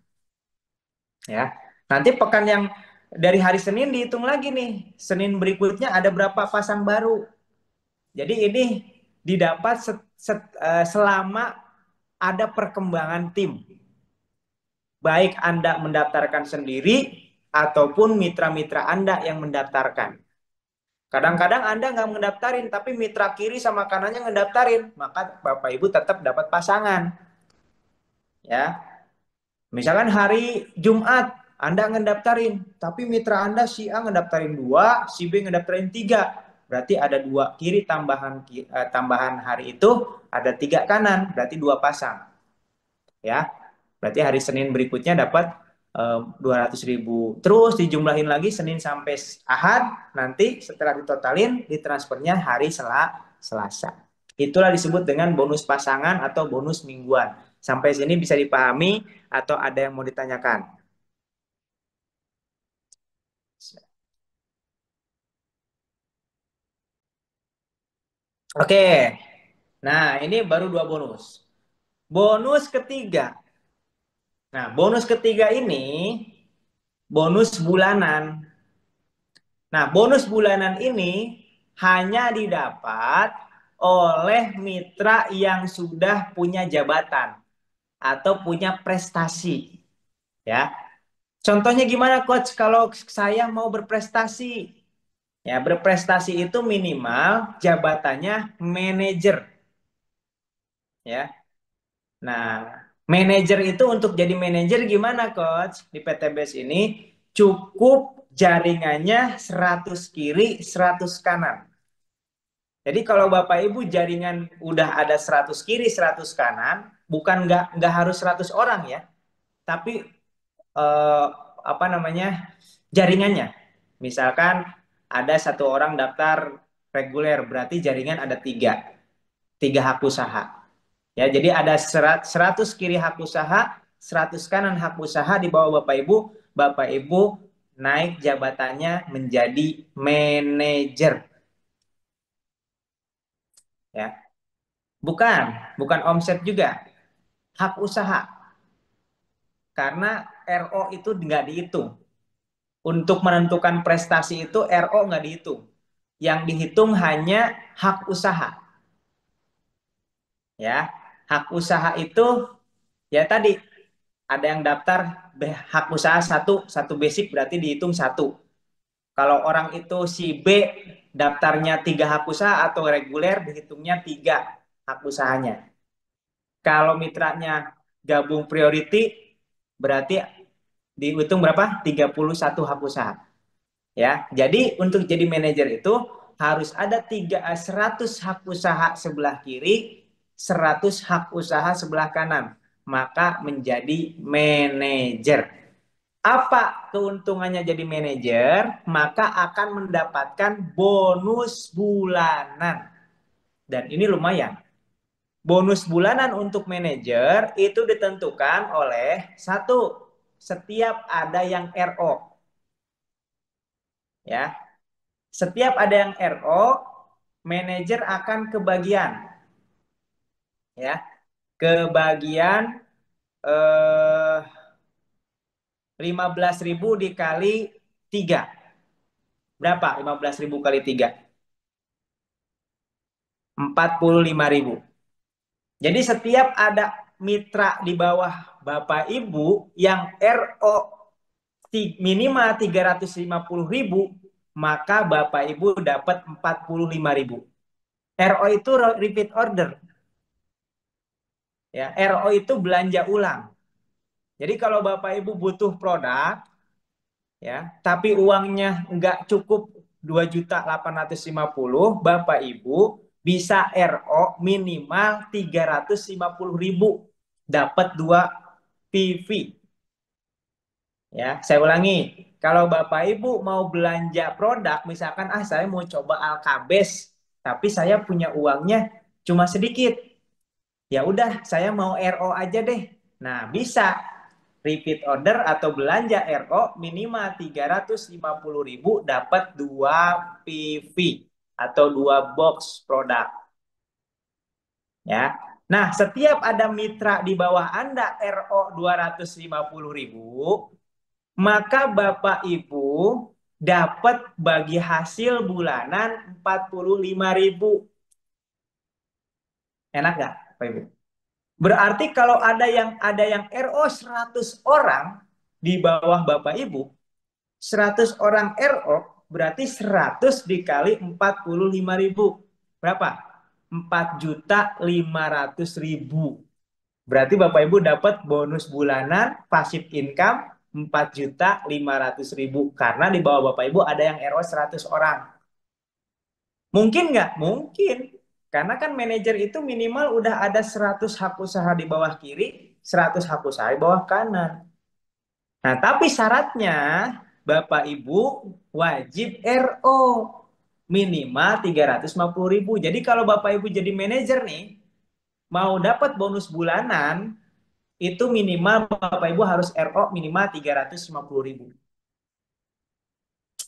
Ya. Nanti pekan yang dari hari Senin dihitung lagi nih. Senin berikutnya ada berapa pasang baru. Jadi ini didapat selama ada perkembangan tim. Baik Anda mendaftarkan sendiri ataupun mitra-mitra Anda yang mendaftarkan. Kadang-kadang Anda nggak mendaftarin, tapi mitra kiri sama kanannya ngedaftarin. Maka Bapak Ibu tetap dapat pasangan. Ya, misalkan hari Jumat, Anda ngedaftarin, tapi mitra Anda si A ngedaftarin 2, si B ngedaftarin 3. Berarti ada 2 kiri tambahan hari itu, ada 3 kanan, berarti 2 pasang. Ya, berarti hari Senin berikutnya dapat 200.000. Terus dijumlahin lagi Senin sampai Ahad, nanti setelah ditotalin, ditransfernya hari Selasa. Itulah disebut dengan bonus pasangan atau bonus mingguan. Sampai sini bisa dipahami atau ada yang mau ditanyakan? Oke, nah ini baru 2 bonus. Bonus ketiga. Nah, bonus ketiga ini bonus bulanan. Nah, bonus bulanan ini hanya didapat oleh mitra yang sudah punya jabatan atau punya prestasi. Ya, contohnya gimana, Coach? Kalau saya mau berprestasi, Ya, berprestasi itu minimal jabatannya manajer, ya. Nah, manajer itu untuk jadi manajer gimana, Coach? Di PTBS ini cukup jaringannya 100 kiri, 100 kanan. Jadi kalau Bapak Ibu jaringan udah ada 100 kiri, 100 kanan, bukan nggak harus 100 orang ya, tapi eh, apa namanya jaringannya. Misalkan ada satu orang daftar reguler, berarti jaringan ada tiga hak usaha. Ya, jadi ada 100 kiri hak usaha, 100 kanan hak usaha di bawah Bapak Ibu naik jabatannya menjadi manajer. Ya, bukan, bukan omset juga, hak usaha. Karena RO itu nggak dihitung. Untuk menentukan prestasi itu RO nggak dihitung. Yang dihitung hanya hak usaha. Ya, hak usaha itu ya tadi ada yang daftar hak usaha satu basic berarti dihitung satu. Kalau orang itu si B daftarnya tiga hak usaha atau reguler dihitungnya tiga hak usahanya. Kalau mitranya gabung priority berarti dihitung berapa? 31 hak usaha. Ya, jadi untuk jadi manajer itu harus ada 100 hak usaha sebelah kiri, 100 hak usaha sebelah kanan. Maka menjadi manajer. Apa keuntungannya jadi manajer? Maka akan mendapatkan bonus bulanan. Dan ini lumayan. Bonus bulanan untuk manajer itu ditentukan oleh satu, setiap ada yang RO. Ya, setiap ada yang RO, manajer akan kebagian. Ya, kebagian 15.000 dikali 3. Berapa? 15.000 kali 3. 45.000. Jadi setiap ada mitra di bawah Bapak Ibu yang RO minimal 350.000, maka Bapak Ibu dapat 45.000. RO itu repeat order. Ya, RO itu belanja ulang. Jadi kalau Bapak Ibu butuh produk, ya, tapi uangnya nggak cukup 2.850.000, Bapak Ibu bisa RO minimal 350.000, dapat 2 PV. Ya, saya ulangi. Kalau Bapak Ibu mau belanja produk, misalkan saya mau coba Alkabes, tapi saya punya uangnya cuma sedikit. Ya udah, saya mau RO aja deh. Nah, bisa repeat order atau belanja RO minimal 350.000 dapat 2 PV atau 2 box produk. Ya. Nah, setiap ada mitra di bawah Anda RO 250.000, maka Bapak Ibu dapat bagi hasil bulanan 45.000. Enak nggak, Bapak Ibu? Berarti kalau ada yang RO 100 orang di bawah Bapak Ibu, 100 orang RO berarti 100 dikali 45.000. Berapa? 4.500.000. Berarti Bapak Ibu dapat bonus bulanan pasif income 4.500.000 karena di bawah Bapak Ibu ada yang RO 100 orang. Mungkin nggak? Mungkin. Karena kan manajer itu minimal udah ada 100 hak usaha di bawah kiri, 100 hak usaha di bawah kanan. Nah, tapi syaratnya Bapak Ibu wajib RO minimal 350.000. Jadi kalau Bapak Ibu jadi manajer nih, mau dapat bonus bulanan, itu minimal Bapak Ibu harus RO minimal 350.000.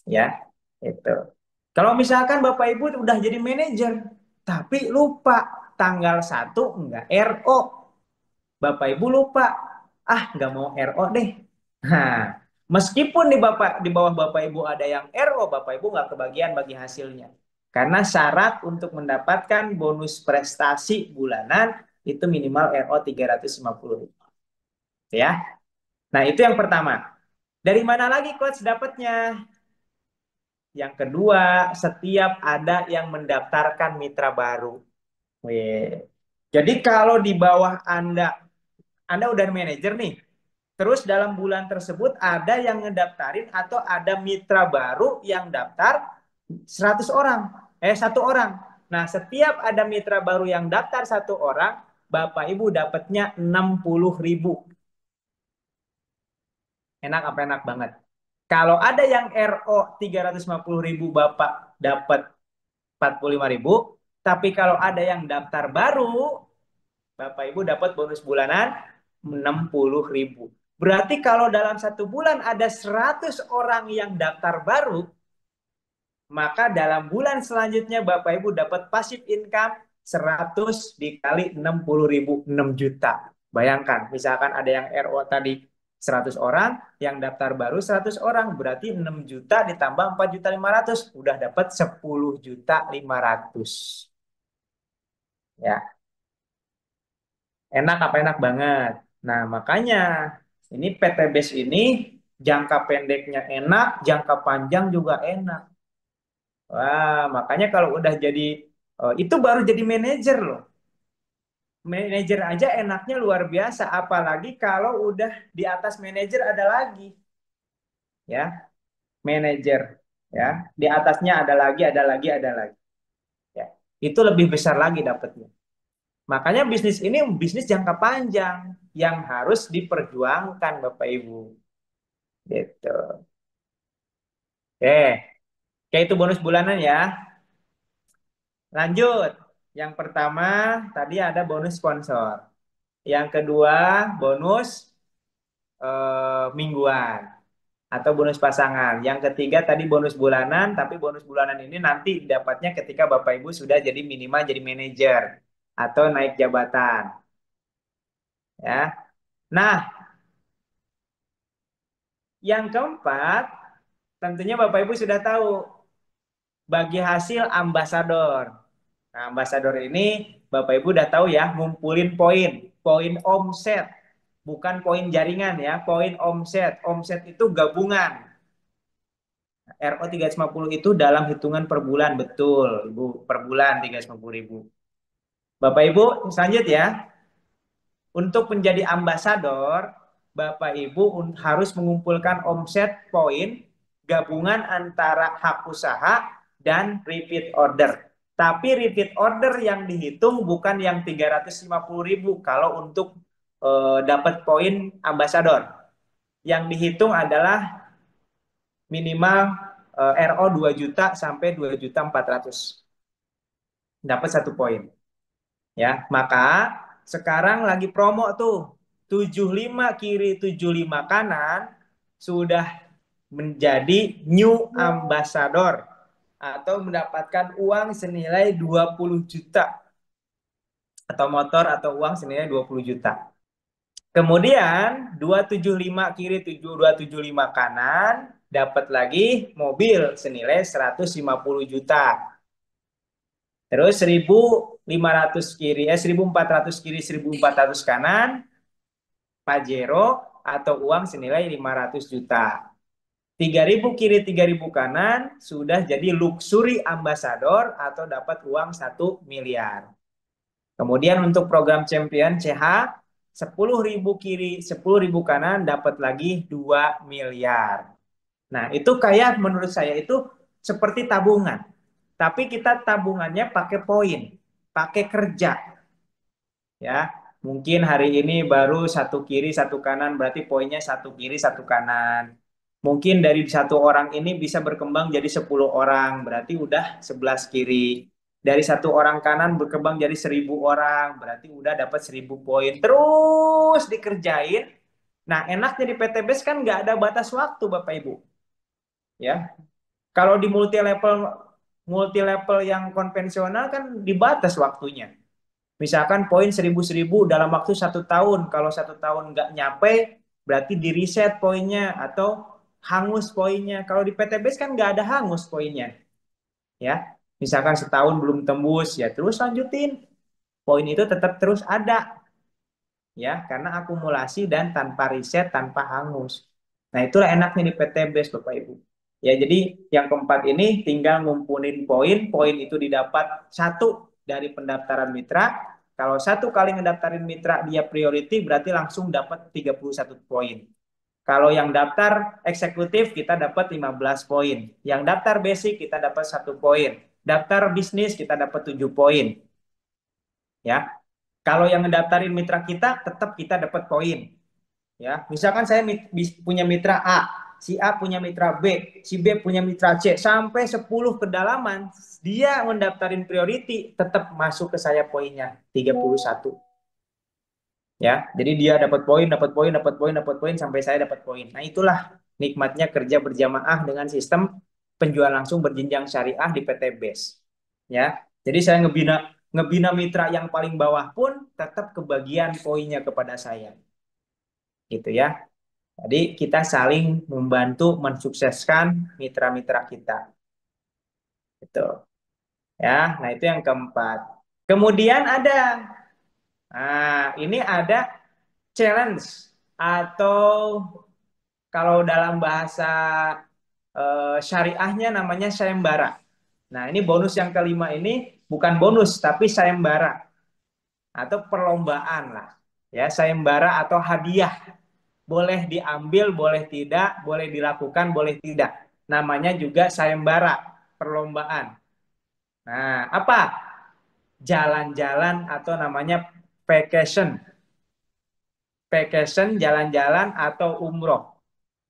Ya, itu. Kalau misalkan Bapak Ibu udah jadi manajer, tapi lupa tanggal 1 enggak RO. Bapak Ibu lupa, nggak mau RO deh. Nah, meskipun di bawah Bapak Ibu ada yang RO, Bapak Ibu nggak kebagian bagi hasilnya. Karena syarat untuk mendapatkan bonus prestasi bulanan itu minimal RO 350. Ya. Nah, itu yang pertama. Dari mana lagi coach dapatnya? Yang kedua, setiap ada yang mendaftarkan mitra baru. Wih. Jadi kalau di bawah Anda udah manajer nih. Terus dalam bulan tersebut ada yang ngedaftarin atau ada mitra baru yang daftar 100 orang. 1 orang. Nah, setiap ada mitra baru yang daftar 1 orang, Bapak Ibu dapatnya 60.000. Enak apa enak banget. Kalau ada yang RO 350.000, Bapak dapat 45.000. Tapi kalau ada yang daftar baru, Bapak Ibu dapat bonus bulanan 60.000. Berarti kalau dalam 1 bulan ada 100 orang yang daftar baru, maka dalam bulan selanjutnya Bapak Ibu dapat passive income 100 dikali 60.000, 6 juta. Bayangkan, misalkan ada yang RO tadi 100 orang, yang daftar baru 100 orang, berarti 6 juta ditambah 4.500.000, udah dapat 10.500.000. Ya, enak apa enak banget. Nah, makanya ini PT Base ini jangka pendeknya enak, jangka panjang juga enak. Wah, makanya kalau udah jadi itu baru jadi manajer loh. Manajer aja enaknya luar biasa, apalagi kalau udah di atas manajer ada lagi, ya, manajer, ya. Di atasnya ada lagi, ada lagi, ada lagi, ya. Itu lebih besar lagi dapatnya. Makanya bisnis ini bisnis jangka panjang yang harus diperjuangkan Bapak Ibu. Gitu. Oke, oke itu bonus bulanan ya. Lanjut. Yang pertama tadi ada bonus sponsor. Yang kedua bonus mingguan atau bonus pasangan. Yang ketiga tadi bonus bulanan, tapi bonus bulanan ini nanti dapatnya ketika Bapak Ibu sudah jadi minimal jadi manajer atau naik jabatan. Ya. Nah, yang keempat tentunya Bapak Ibu sudah tahu bagi hasil ambasador. Nah, ambasador ini Bapak Ibu udah tahu ya, ngumpulin poin, poin omset, bukan poin jaringan ya, poin omset. Omset itu gabungan. RO 350 itu dalam hitungan per bulan, betul, Ibu, per bulan 350.000. Bapak Ibu, selanjut ya. Untuk menjadi ambasador, Bapak Ibu harus mengumpulkan omset poin gabungan antara hak usaha dan repeat order. Tapi repeat order yang dihitung bukan yang 350.000 kalau untuk dapat poin ambasador. Yang dihitung adalah minimal RO 2 juta sampai 2.400.000. Dapat 1 poin. Ya, maka sekarang lagi promo tuh 75 kiri 75 kanan sudah menjadi new ambassador atau mendapatkan uang senilai 20 juta atau motor atau uang senilai 20 juta. Kemudian 275 kiri 275 kanan dapat lagi mobil senilai 150 juta. Terus 1.500 kiri, 1.400 kiri, 1.400 kanan, Pajero atau uang senilai 500 juta. 3.000 kiri, 3.000 kanan, sudah jadi luxury ambassador atau dapat uang 1 miliar. Kemudian untuk program champion CH, 10.000 kiri, 10.000 kanan, dapat lagi 2 miliar. Nah, itu kayak menurut saya itu seperti tabungan. Tapi kita tabungannya pakai poin, pakai kerja. Ya, mungkin hari ini baru 1 kiri 1 kanan, berarti poinnya 1 kiri 1 kanan. Mungkin dari 1 orang ini bisa berkembang jadi 10 orang, berarti udah 11 kiri. Dari 1 orang kanan berkembang jadi 1.000 orang, berarti udah dapat 1.000 poin. Terus dikerjain. Nah, enaknya di PTBS kan nggak ada batas waktu, Bapak Ibu. Ya, kalau di multi level yang konvensional kan dibatas waktunya. Misalkan poin 1.000 dalam waktu 1 tahun. Kalau 1 tahun nggak nyampe, berarti di reset poinnya atau hangus poinnya. Kalau di PTBase kan nggak ada hangus poinnya, ya. Misalkan setahun belum tembus, ya terus lanjutin. Poin itu tetap terus ada, ya, karena akumulasi dan tanpa reset, tanpa hangus. Nah, itulah enaknya di PTBase, Bapak Ibu. Ya, jadi yang keempat ini tinggal ngumpulin poin. Poin itu didapat satu dari pendaftaran mitra. Kalau satu kali ngedaftarin mitra dia priority berarti langsung dapat 31 poin. Kalau yang daftar eksekutif kita dapat 15 poin. Yang daftar basic kita dapat 1 poin. Daftar bisnis kita dapat 7 poin. Ya. Kalau yang ngedaftarin mitra kita tetap kita dapat poin. Ya, misalkan saya punya mitra A, si A punya mitra B, si B punya mitra C, sampai 10 kedalaman, dia mendaftarin priority, tetap masuk ke saya poinnya 31. Ya, jadi dia dapat poin, dapat poin, dapat poin, dapat poin sampai saya dapat poin. Nah, itulah nikmatnya kerja berjamaah dengan sistem penjual langsung berjenjang syariah di PT BES. Ya, jadi saya ngebina ngebina mitra yang paling bawah pun tetap kebagian poinnya kepada saya. Gitu ya. Jadi kita saling membantu mensukseskan mitra-mitra kita. Gitu. Ya, nah itu yang keempat. Kemudian ada, nah ini ada challenge atau kalau dalam bahasa syariahnya namanya sayembara. Nah ini bonus yang kelima ini bukan bonus tapi sayembara atau perlombaan lah. Ya, sayembara atau hadiah. Boleh diambil, boleh tidak, boleh dilakukan, boleh tidak. Namanya juga sayembara, perlombaan. Nah, apa? Jalan-jalan atau namanya vacation. Vacation, jalan-jalan atau umroh.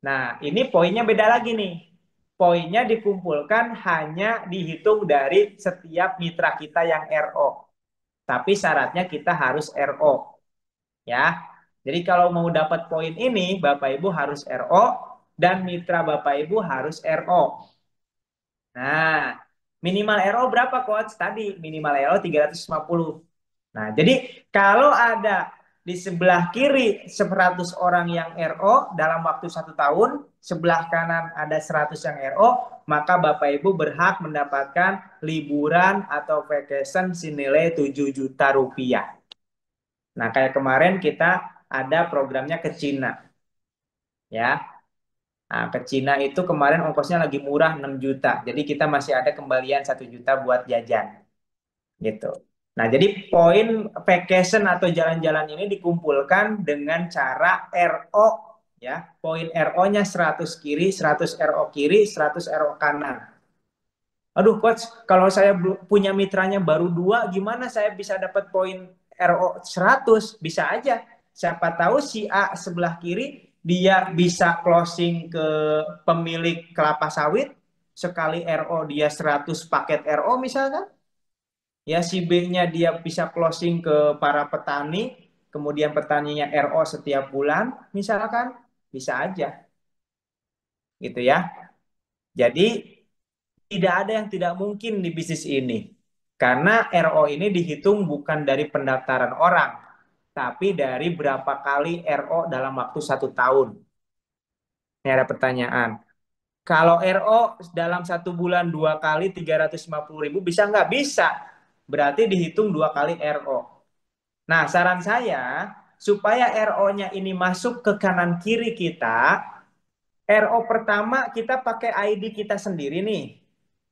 Nah, ini poinnya beda lagi nih. Poinnya dikumpulkan hanya dihitung dari setiap mitra kita yang RO. Tapi syaratnya kita harus RO. Ya. Jadi kalau mau dapat poin ini, Bapak Ibu harus RO dan mitra Bapak Ibu harus RO. Nah, minimal RO berapa coach? Tadi minimal RO 350. Nah, jadi kalau ada di sebelah kiri 100 orang yang RO dalam waktu 1 tahun, sebelah kanan ada 100 yang RO, maka Bapak Ibu berhak mendapatkan liburan atau vacation senilai 7 juta rupiah. Nah, kayak kemarin kita ada programnya ke Cina. Ya, nah, ke Cina itu kemarin ongkosnya lagi murah 6 juta. Jadi kita masih ada kembalian 1 juta buat jajan. Gitu. Nah, jadi poin vacation atau jalan-jalan ini dikumpulkan dengan cara RO. Ya, poin RO-nya 100 kiri, 100 RO kiri, 100 RO kanan. Aduh, coach, kalau saya punya mitranya baru 2, gimana saya bisa dapat poin RO 100? Bisa aja. Siapa tahu si A sebelah kiri, dia bisa closing ke pemilik kelapa sawit, sekali RO dia 100 paket RO misalkan. Ya, si B-nya dia bisa closing ke para petani, kemudian petaninya RO setiap bulan, misalkan. Bisa aja, gitu ya. Jadi, tidak ada yang tidak mungkin di bisnis ini. Karena RO ini dihitung bukan dari pendaftaran orang, tapi dari berapa kali RO dalam waktu 1 tahun. Ini ada pertanyaan. Kalau RO dalam 1 bulan 2 kali 350.000 bisa nggak? Bisa. Berarti dihitung 2 kali RO. Nah, saran saya supaya RO-nya ini masuk ke kanan kiri kita, RO pertama kita pakai ID kita sendiri nih,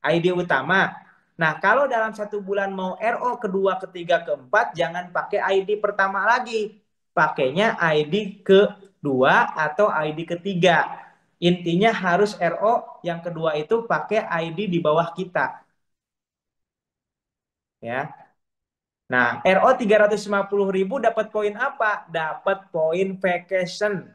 ID utama. Nah, kalau dalam 1 bulan mau RO kedua, ketiga, keempat, jangan pakai ID pertama lagi. Pakainya ID kedua atau ID ketiga. Intinya harus RO yang kedua itu pakai ID di bawah kita. Ya. Nah, RO 350.000 dapat poin apa? Dapat poin vacation.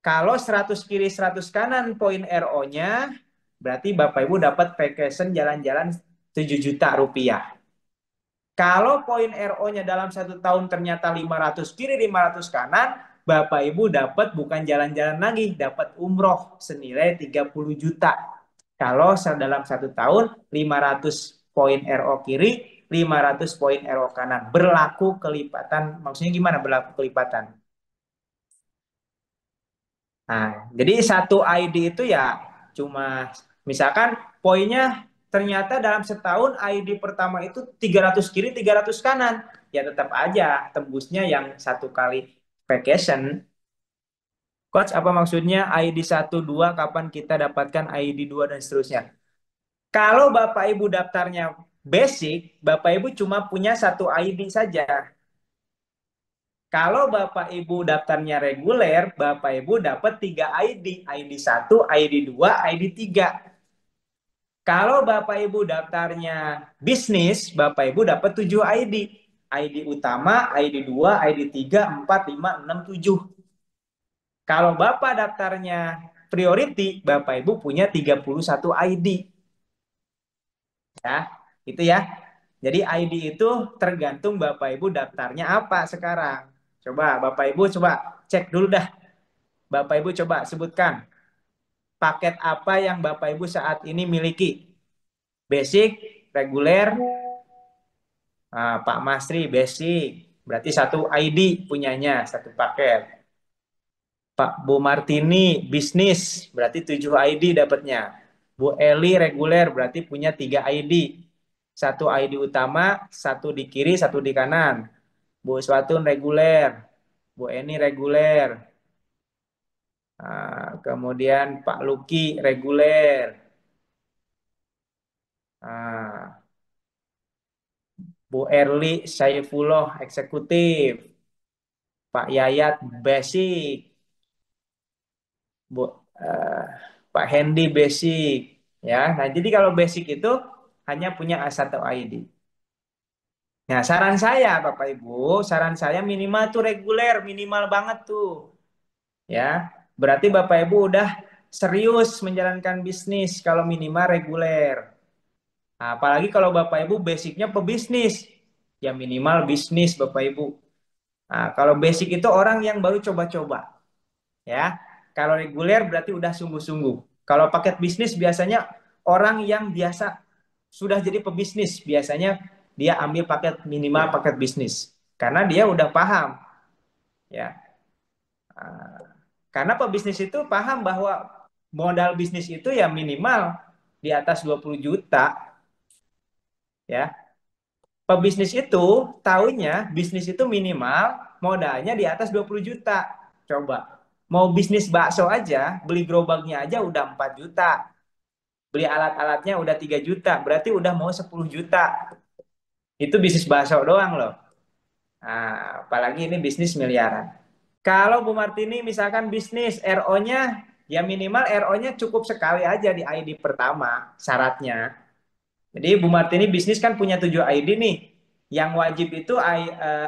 Kalau 100 kiri 100 kanan poin RO-nya, berarti Bapak Ibu dapat vacation jalan-jalan 7 juta rupiah. Kalau poin RO-nya dalam 1 tahun ternyata 500 kiri 500 kanan, Bapak Ibu dapat bukan jalan-jalan lagi, dapat umroh senilai 30 juta. Kalau dalam 1 tahun 500 poin RO kiri, 500 poin RO kanan. Berlaku kelipatan, maksudnya gimana berlaku kelipatan? Nah, jadi satu ID itu ya cuma misalkan poinnya ternyata dalam setahun ID pertama itu 300 kiri 300 kanan. Ya tetap aja tembusnya yang 1 kali vacation. Coach, apa maksudnya ID 1, 2, kapan kita dapatkan ID 2 dan seterusnya? Kalau Bapak Ibu daftarnya basic, Bapak Ibu cuma punya satu ID saja. Kalau Bapak Ibu daftarnya reguler, Bapak Ibu dapat 3 ID. ID 1, ID 2, ID 3. Kalau Bapak Ibu daftarnya bisnis, Bapak Ibu dapat 7 ID. ID utama, ID 2, ID 3, 4, 5, 6, 7. Kalau Bapak daftarnya priority, Bapak Ibu punya 31 ID. Ya, itu ya. Jadi ID itu tergantung Bapak Ibu daftarnya apa sekarang. Coba Bapak Ibu coba cek dulu dah. Bapak Ibu coba sebutkan paket apa yang Bapak Ibu saat ini miliki. Basic, reguler, Pak Masri basic. Berarti satu ID punyanya, satu paket. Pak Bu Martini bisnis, berarti 7 ID dapatnya. Bu Eli reguler, berarti punya 3 ID. Satu ID utama, satu di kiri, satu di kanan. Bu Swatun reguler, Bu Eni reguler. Kemudian Pak Luki reguler. Bu Erli Saifullah eksekutif. Pak Yayat basic. Bu, eh, Pak Hendy basic. Ya, nah jadi kalau basic itu hanya punya A1 ID. Nah, saran saya Bapak Ibu, saran saya minimal tuh reguler, minimal banget tuh. Ya, berarti Bapak Ibu udah serius menjalankan bisnis kalau minimal reguler. Nah, apalagi kalau Bapak Ibu basicnya pebisnis, ya minimal bisnis Bapak Ibu. Nah, kalau basic itu orang yang baru coba-coba, ya. Kalau reguler berarti udah sungguh-sungguh. Kalau paket bisnis biasanya orang yang biasa sudah jadi pebisnis, biasanya dia ambil paket minimal paket bisnis karena dia udah paham, ya. Karena pebisnis itu paham bahwa modal bisnis itu ya minimal di atas 20 juta, ya. Pebisnis itu tahunya bisnis itu minimal modalnya di atas 20 juta. Coba. Mau bisnis bakso aja, beli gerobaknya aja udah 4 juta. Beli alat-alatnya udah 3 juta. Berarti udah mau 10 juta. Itu bisnis bakso doang loh. Nah, apalagi ini bisnis miliaran. Kalau Bu Martini misalkan bisnis RO-nya, ya minimal RO-nya cukup sekali aja di ID pertama syaratnya. Jadi Bu Martini bisnis kan punya 7 ID nih. Yang wajib itu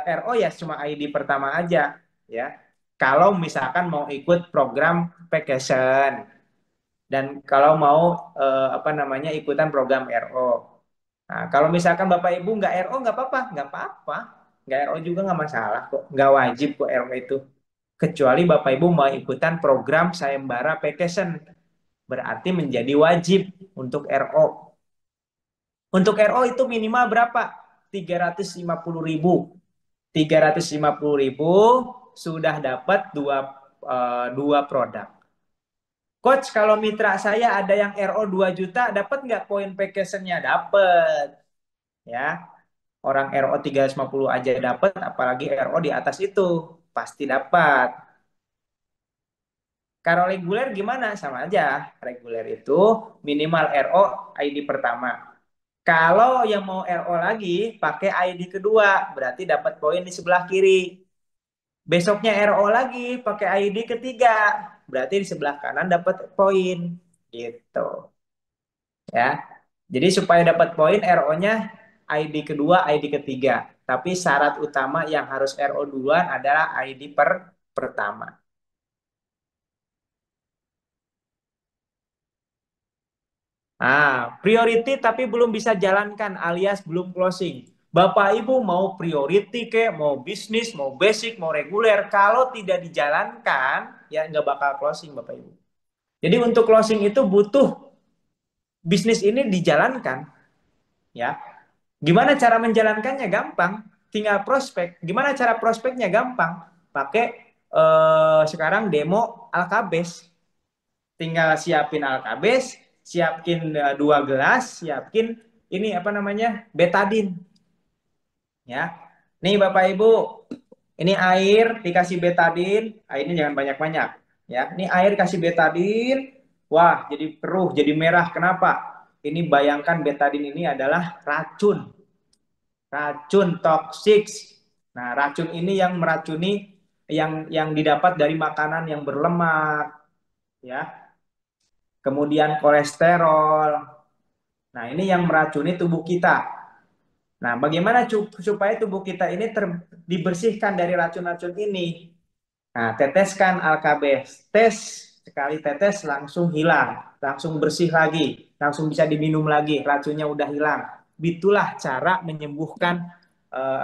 RO ya cuma ID pertama aja, ya. Kalau misalkan mau ikut program vacation dan kalau mau apa namanya ikutan program RO. Nah, kalau misalkan Bapak Ibu nggak RO nggak apa-apa, nggak apa-apa. Nggak RO juga nggak masalah kok, nggak wajib kok RO itu. Kecuali Bapak Ibu mau ikutan program sayembara vacation, berarti menjadi wajib untuk RO. Untuk RO itu minimal berapa? 350.000. 350.000 sudah dapat dua produk. Coach, kalau mitra saya ada yang RO 2 juta, dapat nggak poin vacation-nya? Dapat. Ya, orang RO 350 aja dapat, apalagi RO di atas itu. Pasti dapat. Kalau reguler gimana? Sama aja. Reguler itu minimal RO ID pertama. Kalau yang mau RO lagi, pakai ID kedua, berarti dapat poin di sebelah kiri. Besoknya RO lagi, pakai ID ketiga, berarti di sebelah kanan dapat poin. Gitu. Ya. Jadi supaya dapat poin RO-nya ID kedua, ID ketiga. Tapi syarat utama yang harus RO duluan adalah ID pertama. Priority tapi belum bisa jalankan alias belum closing. Bapak Ibu mau priority ke, mau bisnis, mau basic, mau reguler, kalau tidak dijalankan ya nggak bakal closing Bapak Ibu. Jadi untuk closing itu butuh bisnis ini dijalankan, ya. Gimana cara menjalankannya? Gampang, tinggal prospek. Gimana cara prospeknya? Gampang, pakai sekarang demo Alkabes. Tinggal siapin Alkabes, siapin 2 gelas, siapin ini apa namanya betadin, ya. Nih Bapak Ibu, ini air dikasih betadin, airnya jangan banyak-banyak. Ya, ini air kasih betadin, wah jadi keruh, jadi merah. Kenapa? Ini bayangkan betadin ini adalah racun, racun toksik. Nah, racun ini yang meracuni yang didapat dari makanan yang berlemak, ya. Kemudian kolesterol. Nah, ini yang meracuni tubuh kita. Nah, bagaimana supaya tubuh kita ini dibersihkan dari racun-racun ini? Nah, teteskan alkabes. Tes sekali tetes langsung hilang, langsung bersih lagi, langsung bisa diminum lagi, racunnya udah hilang. Itulah cara menyembuhkan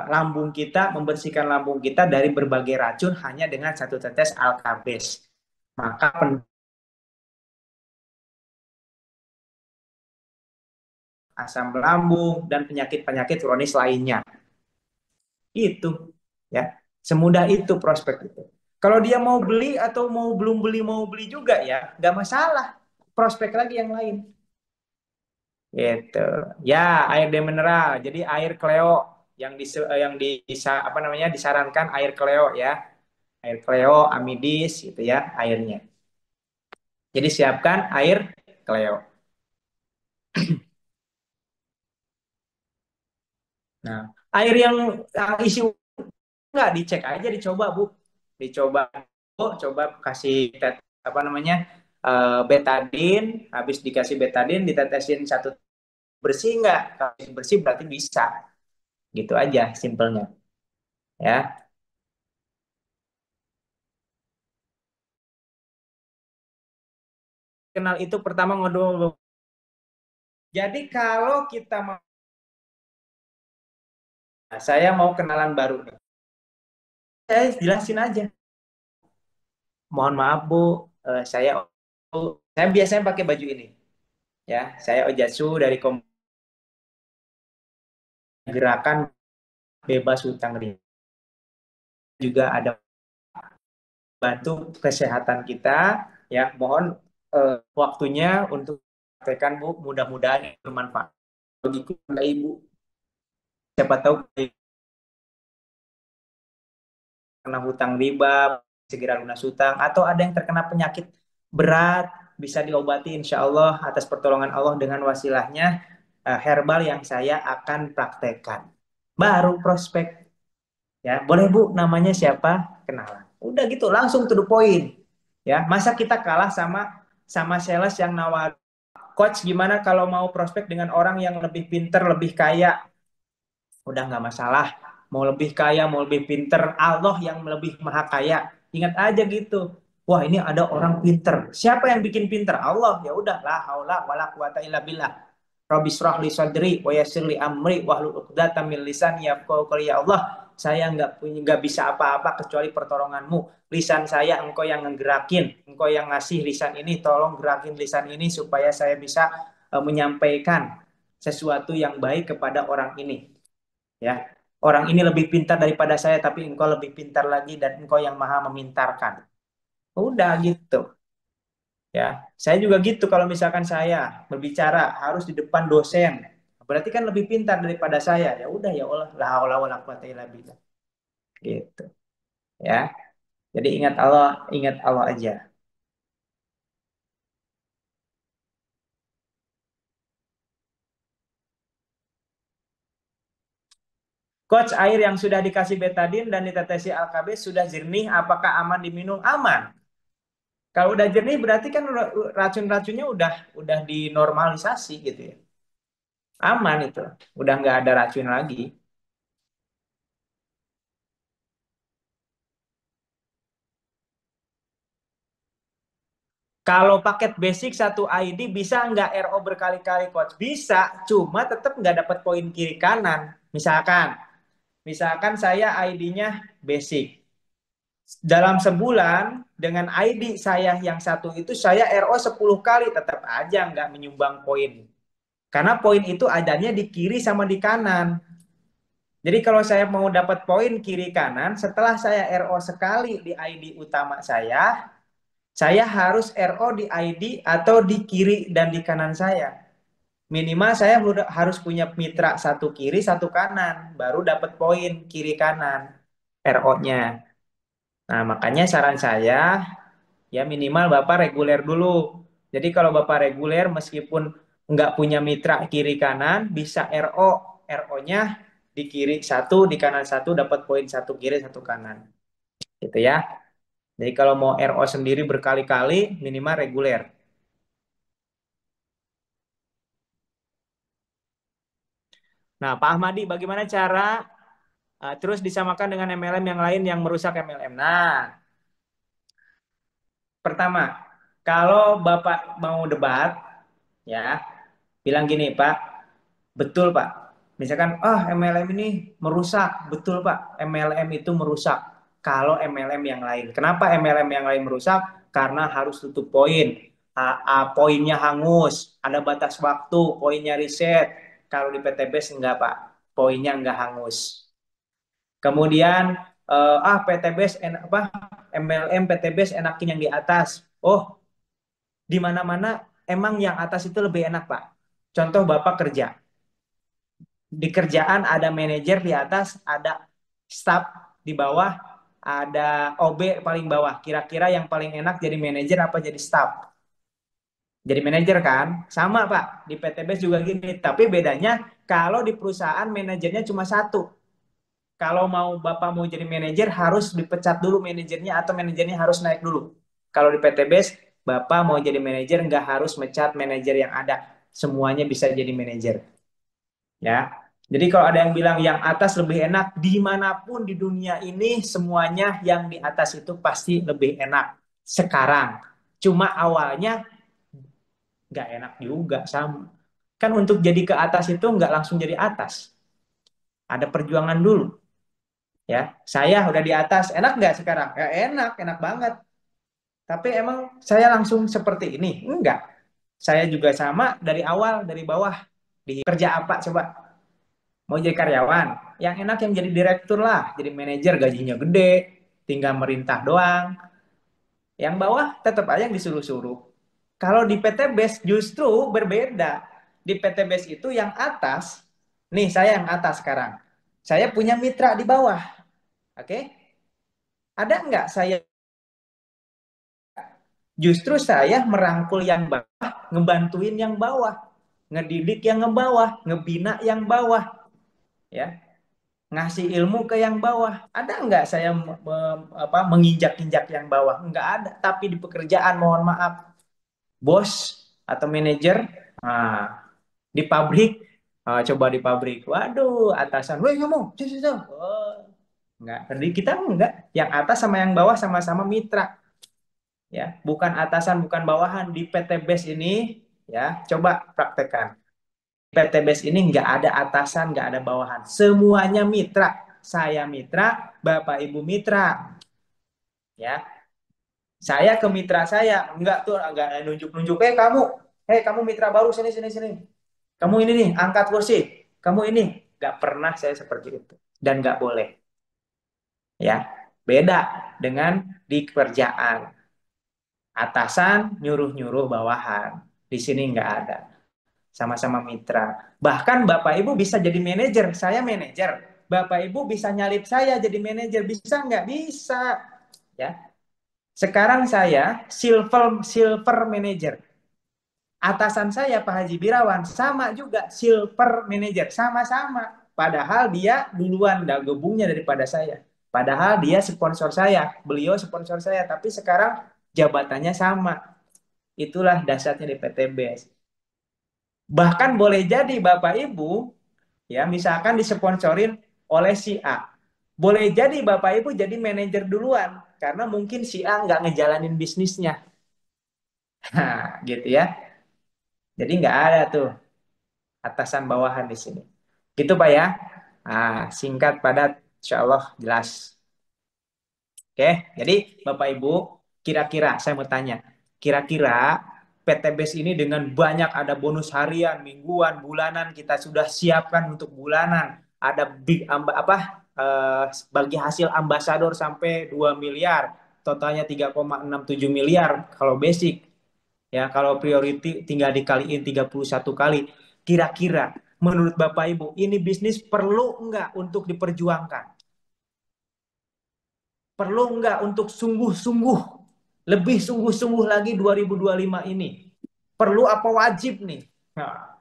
lambung kita, membersihkan lambung kita dari berbagai racun hanya dengan satu tetes alkabes. Maka asam lambung dan penyakit-penyakit kronis lainnya. Itu ya. Semudah itu prospek itu. Kalau dia mau beli atau belum beli mau beli juga ya, nggak masalah. Prospek lagi yang lain. Gitu. Ya, air demineral. Jadi air Cleo apa namanya disarankan air Cleo ya. Air Cleo, Amidis gitu ya airnya. Jadi siapkan air Cleo. Nah, air yang isi nggak dicek aja dicoba Bu. Dicoba Bu, coba kasih apa namanya? Betadin, habis dikasih betadin ditetesin satu bersih nggak? Kalau bersih berarti bisa. Gitu aja simpelnya ya. Kenal itu pertama ngobrol. Jadi kalau kita mau, saya mau kenalan baru nih. Saya jelasin aja. Mohon maaf Bu, saya biasanya pakai baju ini. Ya, saya Ojatsu dari gerakan bebas hutang ringan. Juga ada bantu kesehatan kita. Ya, mohon waktunya untuk sampaikan Bu. Mudah-mudahan bermanfaat bagi keluarga Ibu. Siapa tahu kena hutang riba, segera lunas hutang, atau ada yang terkena penyakit berat, bisa diobati insya Allah atas pertolongan Allah dengan wasilahnya herbal yang saya akan praktekkan. Baru prospek, ya boleh Bu, namanya siapa? Kenalan. Udah gitu, langsung to the point. Ya, masa kita kalah sama sama sales yang nawar. Coach, gimana kalau mau prospek dengan orang yang lebih pinter, lebih kaya? Udah nggak masalah. Mau lebih kaya, mau lebih pinter, Allah yang lebih maha kaya. Ingat aja gitu. Wah, ini ada orang pinter. Siapa yang bikin pinter? Allah. Ya udah, la haula wala quwata illa billah. Rabbi shrah li sadri wa yassir li amri wahlul 'uqdatam min lisani yafqahu qawli. Ya Allah, saya nggak bisa apa-apa kecuali pertolonganmu. Lisan saya engkau yang ngegerakin, engkau yang ngasih lisan ini, tolong gerakin lisan ini supaya saya bisa menyampaikan sesuatu yang baik kepada orang ini. Ya, orang ini lebih pintar daripada saya, tapi engkau lebih pintar lagi dan engkau yang maha memintarkan. Udah gitu. Ya, saya juga gitu kalau misalkan saya berbicara harus di depan dosen. Berarti kan lebih pintar daripada saya. Ya udah ya Allah, la haula wala quwata illa billah. Gitu. Ya. Jadi ingat Allah aja. Coach, air yang sudah dikasih betadin dan ditetesi AKB sudah jernih, apakah aman diminum? Aman. Kalau udah jernih berarti kan racun-racunnya udah dinormalisasi gitu ya. Aman itu, udah nggak ada racun lagi. Kalau paket basic satu ID bisa nggak RO berkali-kali coach? Bisa, cuma tetap nggak dapat poin kiri kanan. Misalkan saya ID-nya basic. Dalam sebulan dengan ID saya yang satu itu saya RO 10 kali tetap aja nggak menyumbang poin. Karena poin itu adanya di kiri sama di kanan. Jadi kalau saya mau dapat poin kiri kanan, setelah saya RO sekali di ID utama saya harus RO di ID atau di kiri dan di kanan saya. Minimal saya harus punya mitra satu kiri, satu kanan, baru dapat poin kiri kanan RO-nya. Nah, makanya saran saya Ya minimal Bapak reguler dulu. Jadi kalau Bapak reguler meskipun nggak punya mitra kiri kanan, bisa RO. RO-nya di kiri satu, di kanan satu, dapat poin satu kiri, satu kanan. Gitu ya. Jadi kalau mau RO sendiri berkali-kali, minimal reguler. Nah, Pak Ahmadi, bagaimana cara terus disamakan dengan MLM yang lain yang merusak MLM? Nah, pertama, kalau Bapak mau debat, ya, bilang gini, Pak, betul, Pak. Misalkan, MLM ini merusak. Betul, Pak. MLM itu merusak. Kalau MLM yang lain. Kenapa MLM yang lain merusak? Karena harus tutup poin. Poinnya hangus. Ada batas waktu. Poinnya riset. Kalau di PTBS enggak, Pak. Poinnya enggak hangus. Kemudian, PTBS, apa, MLM PTBS enakin yang di atas. Oh, di mana-mana emang yang atas itu lebih enak, Pak. Contoh Bapak kerja. Di kerjaan ada manajer di atas, ada staff di bawah, ada OB paling bawah. Kira-kira yang paling enak jadi manajer apa jadi staff? Jadi manajer kan? Sama Pak, di PTBS juga gini. Tapi bedanya kalau di perusahaan manajernya cuma satu. Kalau mau Bapak mau jadi manajer harus dipecat dulu manajernya atau manajernya harus naik dulu. Kalau di PTBS, Bapak mau jadi manajer nggak harus mecat manajer yang ada. Semuanya bisa jadi manajer. Ya. Jadi kalau ada yang bilang yang atas lebih enak, dimanapun di dunia ini semuanya yang di atas itu pasti lebih enak sekarang. Cuma awalnya nggak enak juga sama. Kan untuk jadi ke atas itu nggak langsung jadi atas. Ada perjuangan dulu. Ya, saya udah di atas, enak nggak sekarang? Ya enak, enak banget. Tapi emang saya langsung seperti ini? Enggak. Saya juga sama dari awal, dari bawah. Di kerja apa coba? Mau jadi karyawan, yang enak yang jadi direktur lah, jadi manajer gajinya gede, tinggal merintah doang. Yang bawah tetap aja yang disuruh-suruh. Kalau di PT Base justru berbeda. Di PT Base itu yang atas, nih saya yang atas sekarang. Saya punya mitra di bawah, oke? Okay? Ada nggak saya justru saya merangkul yang bawah, ngebantuin yang bawah, ngedidik yang ngebawah, ngebina yang bawah, ya. Ngasih ilmu ke yang bawah. Ada nggak saya menginjak-injak yang bawah? Nggak ada. Tapi di pekerjaan, mohon maaf, bos atau manajer, nah, di pabrik, coba di pabrik, waduh, atasan, woi kamu, situ, oh, nggak. Jadi kita nggak. Yang atas sama yang bawah sama-sama mitra, ya, bukan atasan, bukan bawahan. Di PT Base ini, ya, coba praktekkan. PT Base ini nggak ada atasan, nggak ada bawahan. Semuanya mitra. Saya mitra, Bapak Ibu mitra. Ya, saya ke mitra saya, enggak tuh, enggak nunjuk-nunjuk, kamu mitra baru sini sini sini. Kamu ini nih, angkat kursi. Kamu ini, nggak pernah saya seperti itu dan nggak boleh. Ya, beda dengan di kerjaan. Atasan nyuruh-nyuruh bawahan. Di sini nggak ada. Sama-sama mitra. Bahkan Bapak Ibu bisa jadi manajer, saya manajer. Bapak Ibu bisa nyalip saya jadi manajer, bisa nggak? Bisa. Ya. Sekarang saya silver silver manager. Atasan saya Pak Haji Birawan sama juga silver manager, sama-sama. Padahal dia duluan gabungnya daripada saya. Padahal dia sponsor saya, beliau sponsor saya, tapi sekarang jabatannya sama. Itulah dasarnya di PTBS. Bahkan boleh jadi Bapak Ibu, ya misalkan disponsorin oleh si A. Boleh jadi Bapak Ibu jadi manajer duluan, karena mungkin si A nggak ngejalanin bisnisnya. Nah, gitu ya. Jadi nggak ada tuh atasan bawahan di sini. Gitu Pak ya. Singkat padat, insya Allah jelas. Oke, jadi Bapak Ibu, kira-kira saya mau tanya, kira-kira PTBS ini dengan banyak ada bonus harian, mingguan, bulanan, kita sudah siapkan untuk bulanan, ada big bagi hasil ambasador sampai 2 miliar, totalnya 3,67 miliar kalau basic. Ya, kalau priority tinggal dikaliin 31 kali. Kira-kira menurut Bapak Ibu, ini bisnis perlu enggak untuk diperjuangkan? Perlu enggak untuk sungguh-sungguh? Lebih sungguh-sungguh lagi 2025 ini. Perlu apa wajib nih? Nah,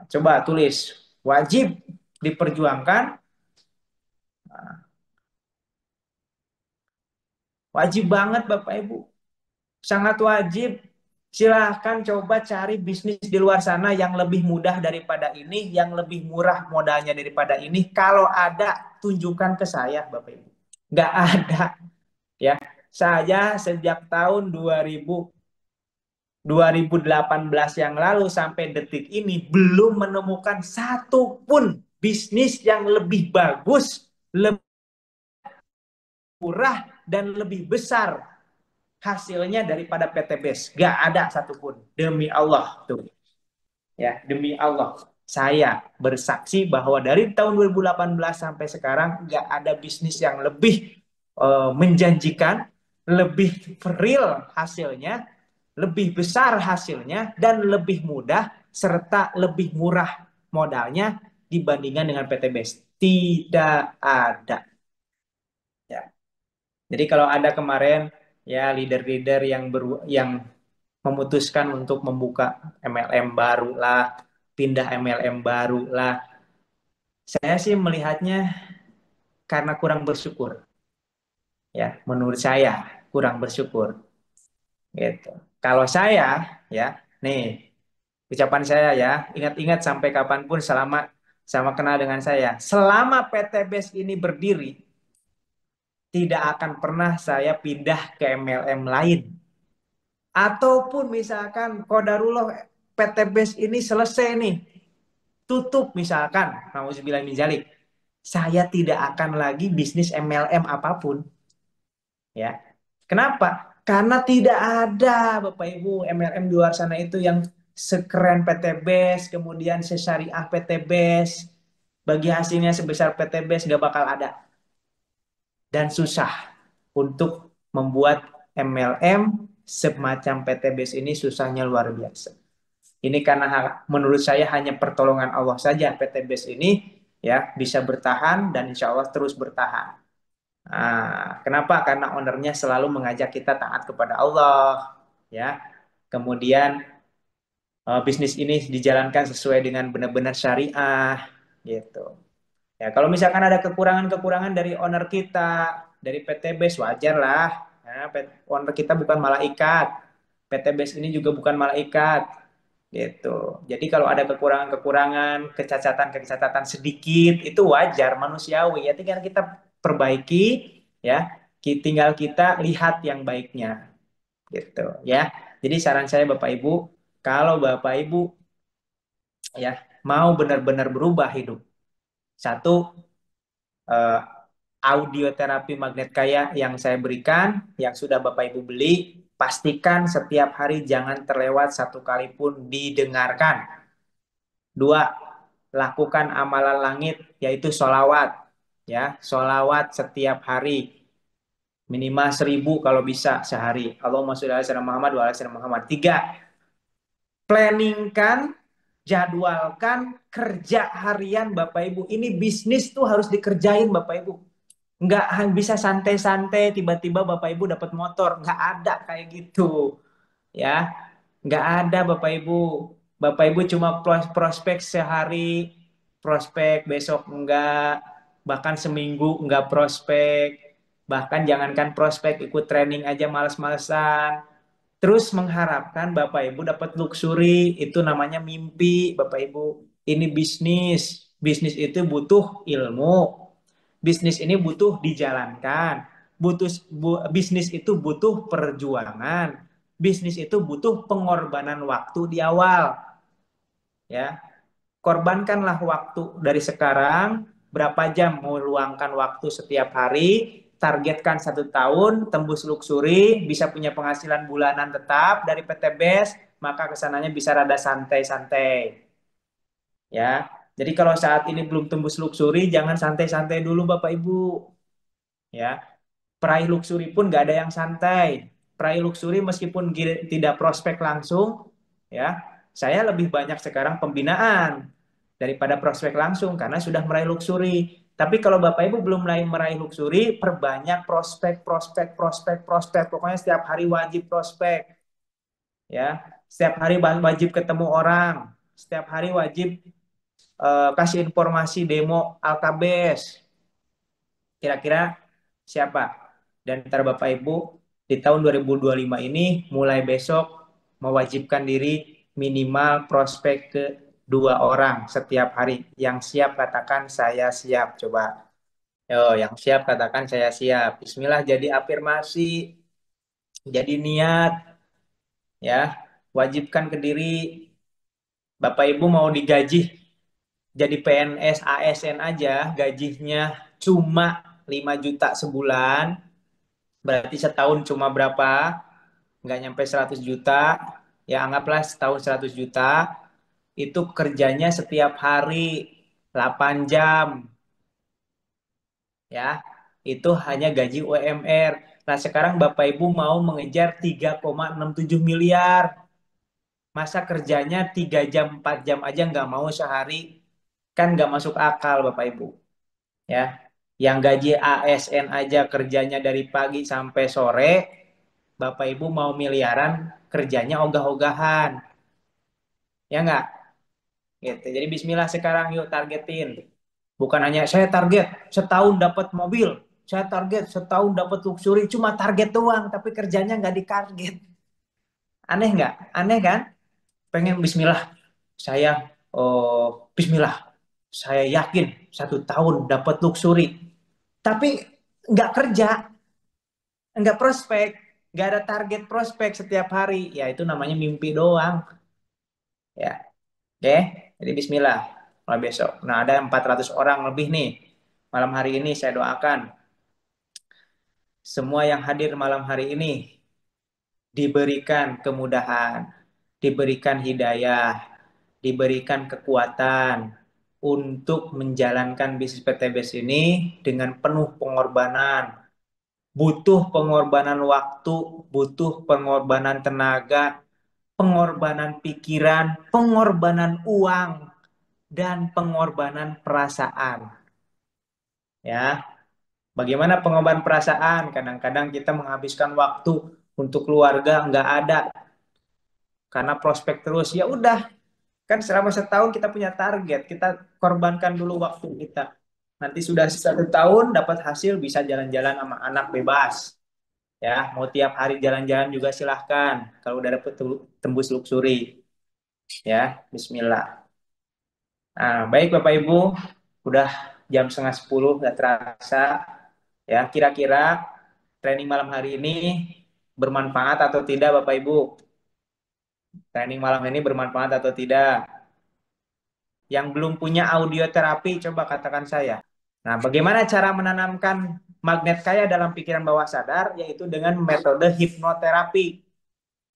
coba tulis. Wajib diperjuangkan. Wajib banget Bapak Ibu. Sangat wajib. Silahkan coba cari bisnis di luar sana yang lebih mudah daripada ini, yang lebih murah modalnya daripada ini. Kalau ada, tunjukkan ke saya Bapak Ibu. Nggak ada. Ya, saya sejak tahun 2018 yang lalu sampai detik ini belum menemukan satu pun bisnis yang lebih bagus, lebih murah, dan lebih besar hasilnya daripada PT BES. Gak ada satupun. Demi Allah. Tuh. Ya, demi Allah. Saya bersaksi bahwa dari tahun 2018 sampai sekarang gak ada bisnis yang lebih menjanjikan, lebih real hasilnya, lebih besar hasilnya, dan lebih mudah, serta lebih murah modalnya dibandingkan dengan PT BES. Tidak ada. Ya. Jadi kalau ada kemarin ya leader-leader yang memutuskan untuk membuka MLM baru lah, pindah MLM baru lah, saya sih melihatnya karena kurang bersyukur. Ya, menurut saya kurang bersyukur. Gitu. Kalau saya ya, nih ucapan saya ya, ingat-ingat sampai kapanpun selama sama kenal dengan saya. Selama PT BES ini berdiri, tidak akan pernah saya pindah ke MLM lain. Ataupun misalkan Qadarullah PT BES ini selesai nih, tutup misalkan, nauzubillah min dzalik. Saya tidak akan lagi bisnis MLM apapun, ya. Kenapa? Karena tidak ada Bapak Ibu MLM di luar sana itu yang sekeren PT BES, kemudian sesyariah PT BES, bagi hasilnya sebesar PT BES nggak bakal ada. Dan susah untuk membuat MLM semacam PT BES ini susahnya luar biasa. Ini karena menurut saya hanya pertolongan Allah saja PT BES ini ya bisa bertahan dan insya Allah terus bertahan. Nah, kenapa? Karena ownernya selalu mengajak kita taat kepada Allah, ya. Kemudian bisnis ini dijalankan sesuai dengan benar-benar syariah, gitu. Ya, kalau misalkan ada kekurangan-kekurangan dari owner kita, dari PT BES wajar lah. Ya, owner kita bukan malaikat. PT BES ini juga bukan malaikat. Gitu. Jadi kalau ada kekurangan-kekurangan, kecacatan-kecacatan sedikit, itu wajar, manusiawi. Ya tinggal kita perbaiki, ya. Tinggal kita lihat yang baiknya, gitu, ya. Jadi saran saya Bapak Ibu, kalau Bapak Ibu ya mau benar-benar berubah hidup, satu eh, audioterapi magnet kaya yang saya berikan, yang sudah Bapak Ibu beli, pastikan setiap hari jangan terlewat satu kali pun didengarkan. Dua, lakukan amalan langit, yaitu sholawat. Ya, sholawat setiap hari. Minimal 1.000 kalau bisa sehari. Allahumma sholli ala sayyidina Muhammad wa ala sayyidina Muhammad. Tiga, planningkan, jadwalkan kerja harian Bapak Ibu. Ini bisnis tuh harus dikerjain Bapak Ibu. Nggak bisa santai-santai tiba-tiba Bapak Ibu dapat motor. Nggak ada kayak gitu. Ya, nggak ada Bapak Ibu. Bapak Ibu cuma prospek sehari, prospek besok enggak, bahkan seminggu enggak prospek, bahkan jangankan prospek ikut training aja males-malesan. Terus mengharapkan Bapak Ibu dapat luxury, itu namanya mimpi Bapak Ibu. Ini bisnis. Bisnis itu butuh ilmu. Bisnis ini butuh dijalankan. Bisnis itu butuh perjuangan. Bisnis itu butuh pengorbanan waktu di awal, ya. Korbankanlah waktu dari sekarang, berapa jam mau luangkan waktu setiap hari, targetkan 1 tahun, tembus luxury, bisa punya penghasilan bulanan tetap dari PT BES, maka kesananya bisa rada santai-santai, ya. Jadi kalau saat ini belum tembus luxury, jangan santai-santai dulu Bapak Ibu, ya. Peraih luxury pun nggak ada yang santai. Peraih luxury meskipun tidak prospek langsung, ya, saya lebih banyak sekarang pembinaan daripada prospek langsung karena sudah meraih luxury. Tapi kalau Bapak Ibu belum mulai meraih luxury, perbanyak prospek, prospek, prospek, prospek. Pokoknya setiap hari wajib prospek, ya. Setiap hari wajib ketemu orang, setiap hari wajib kasih informasi demo Alkabes. Kira-kira siapa? Dan ntar Bapak Ibu di tahun 2025 ini mulai besok mewajibkan diri minimal prospek ke 2 orang setiap hari. Yang siap katakan saya siap. Coba. Yo, yang siap katakan saya siap. Bismillah jadi afirmasi, jadi niat, ya. Wajibkan ke diri. Bapak Ibu mau digaji jadi PNS ASN aja, gajinya cuma 5 juta sebulan. Berarti setahun cuma berapa? Nggak nyampe 100 juta. Ya anggaplah setahun 100 juta. Itu kerjanya setiap hari 8 jam. Ya, itu hanya gaji UMR. Nah sekarang Bapak Ibu mau mengejar 3,67 miliar. Masa kerjanya 3 jam, 4 jam aja nggak mau sehari. Kan nggak masuk akal Bapak Ibu. Ya, yang gaji ASN aja kerjanya dari pagi sampai sore, Bapak Ibu mau miliaran, kerjanya ogah-ogahan. Ya nggak? Gitu. Jadi bismillah sekarang yuk targetin. Bukan hanya saya target setahun dapat mobil, saya target setahun dapat luxury, cuma target doang, tapi kerjanya nggak ditarget. Aneh nggak? Aneh kan? Pengen bismillah, saya bismillah, saya yakin 1 tahun dapat luxury. Tapi nggak kerja, nggak prospek, nggak ada target prospek setiap hari. Ya itu namanya mimpi doang. Ya, oke. Jadi Bismillah mulai besok. Nah ada 400 orang lebih nih. Malam hari ini saya doakan semua yang hadir malam hari ini diberikan kemudahan, diberikan hidayah, diberikan kekuatan untuk menjalankan bisnis PTBS ini dengan penuh pengorbanan. Butuh pengorbanan waktu, butuh pengorbanan tenaga, pengorbanan pikiran, pengorbanan uang, dan pengorbanan perasaan. Ya, bagaimana pengorbanan perasaan? Kadang-kadang kita menghabiskan waktu untuk keluarga nggak ada karena prospek terus. Ya udah, kan selama setahun kita punya target, kita korbankan dulu waktu kita. Nanti sudah 1 tahun dapat hasil bisa jalan-jalan sama anak bebas. Ya, mau tiap hari jalan-jalan juga silahkan kalau udah dapet tembus luxury. Ya, Bismillah. Nah, baik Bapak Ibu, udah jam setengah 10, nggak terasa. Ya, kira-kira training malam hari ini bermanfaat atau tidak Bapak Ibu? Training malam ini bermanfaat atau tidak? Yang belum punya audio terapi, coba katakan saya. Nah, bagaimana cara menanamkan magnet kaya dalam pikiran bawah sadar? Yaitu dengan metode hipnoterapi.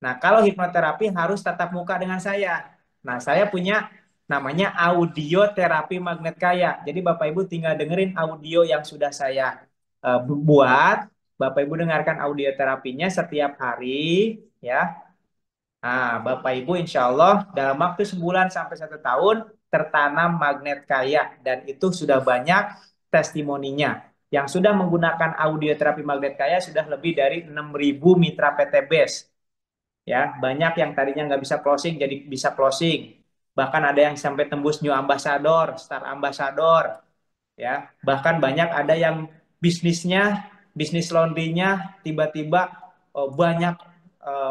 Nah, kalau hipnoterapi harus tatap muka dengan saya. Nah, saya punya namanya audio terapi magnet kaya. Jadi Bapak Ibu tinggal dengerin audio yang sudah saya buat. Bapak Ibu dengarkan audio terapinya setiap hari, ya. Nah, Bapak Ibu insya Allah dalam waktu sebulan sampai 1 tahun tertanam magnet kaya dan itu sudah banyak testimoninya. Yang sudah menggunakan audio terapi magnet kaya sudah lebih dari 6.000 mitra PT Base. Ya, banyak yang tadinya nggak bisa closing jadi bisa closing. Bahkan ada yang sampai tembus new ambassador, star ambassador, ya. Bahkan banyak ada yang bisnisnya, bisnis laundrynya tiba-tiba banyak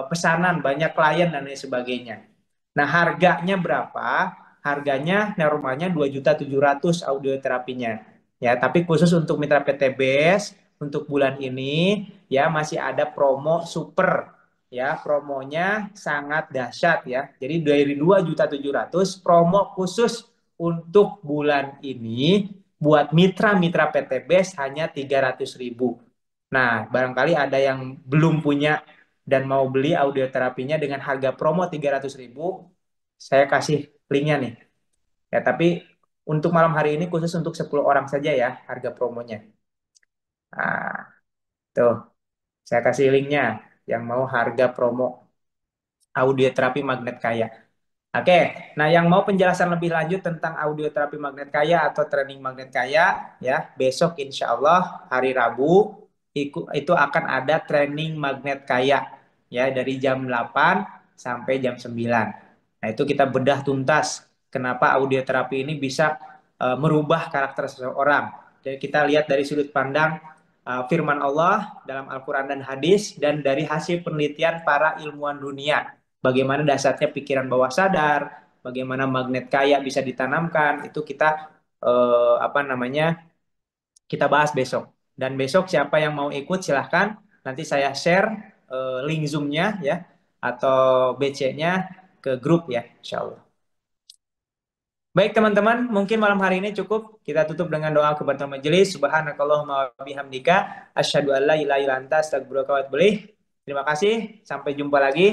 pesanan, banyak klien dan lain sebagainya. Nah, harganya berapa? Harganya normalnya 2.700.000 audio terapinya. Ya, tapi khusus untuk mitra PT BES untuk bulan ini ya masih ada promo super. Ya, promonya sangat dahsyat ya. Jadi dari 2.700.000 promo khusus untuk bulan ini buat mitra-mitra PT BES hanya 300.000. Nah, barangkali ada yang belum punya dan mau beli audio terapinya dengan harga promo 300.000, saya kasih linknya nih. Ya, tapi untuk malam hari ini khusus untuk 10 orang saja ya harga promonya. Nah, tuh saya kasih linknya yang mau harga promo audio terapi magnet kaya. Oke, nah yang mau penjelasan lebih lanjut tentang audioterapi magnet kaya atau training magnet kaya, ya besok insya Allah hari Rabu itu akan ada training magnet kaya, ya dari jam 8 sampai jam 9. Nah itu kita bedah tuntas kenapa audioterapi ini bisa merubah karakter seseorang. Jadi kita lihat dari sudut pandang firman Allah dalam Al-Quran dan hadis dan dari hasil penelitian para ilmuwan dunia. Bagaimana dasarnya pikiran bawah sadar, bagaimana magnet kaya bisa ditanamkan, itu kita apa namanya kita bahas besok. Dan besok siapa yang mau ikut silahkan nanti saya share link Zoom-nya ya atau BC-nya ke grup ya, insya Allah. Baik teman-teman, mungkin malam hari ini cukup. Kita tutup dengan doa kepada majelis. Subhanakallahumma wa bihamdika asyhadu an la ilaha illa anta astaghfiruka wa atubu ilaik. Terima kasih, sampai jumpa lagi.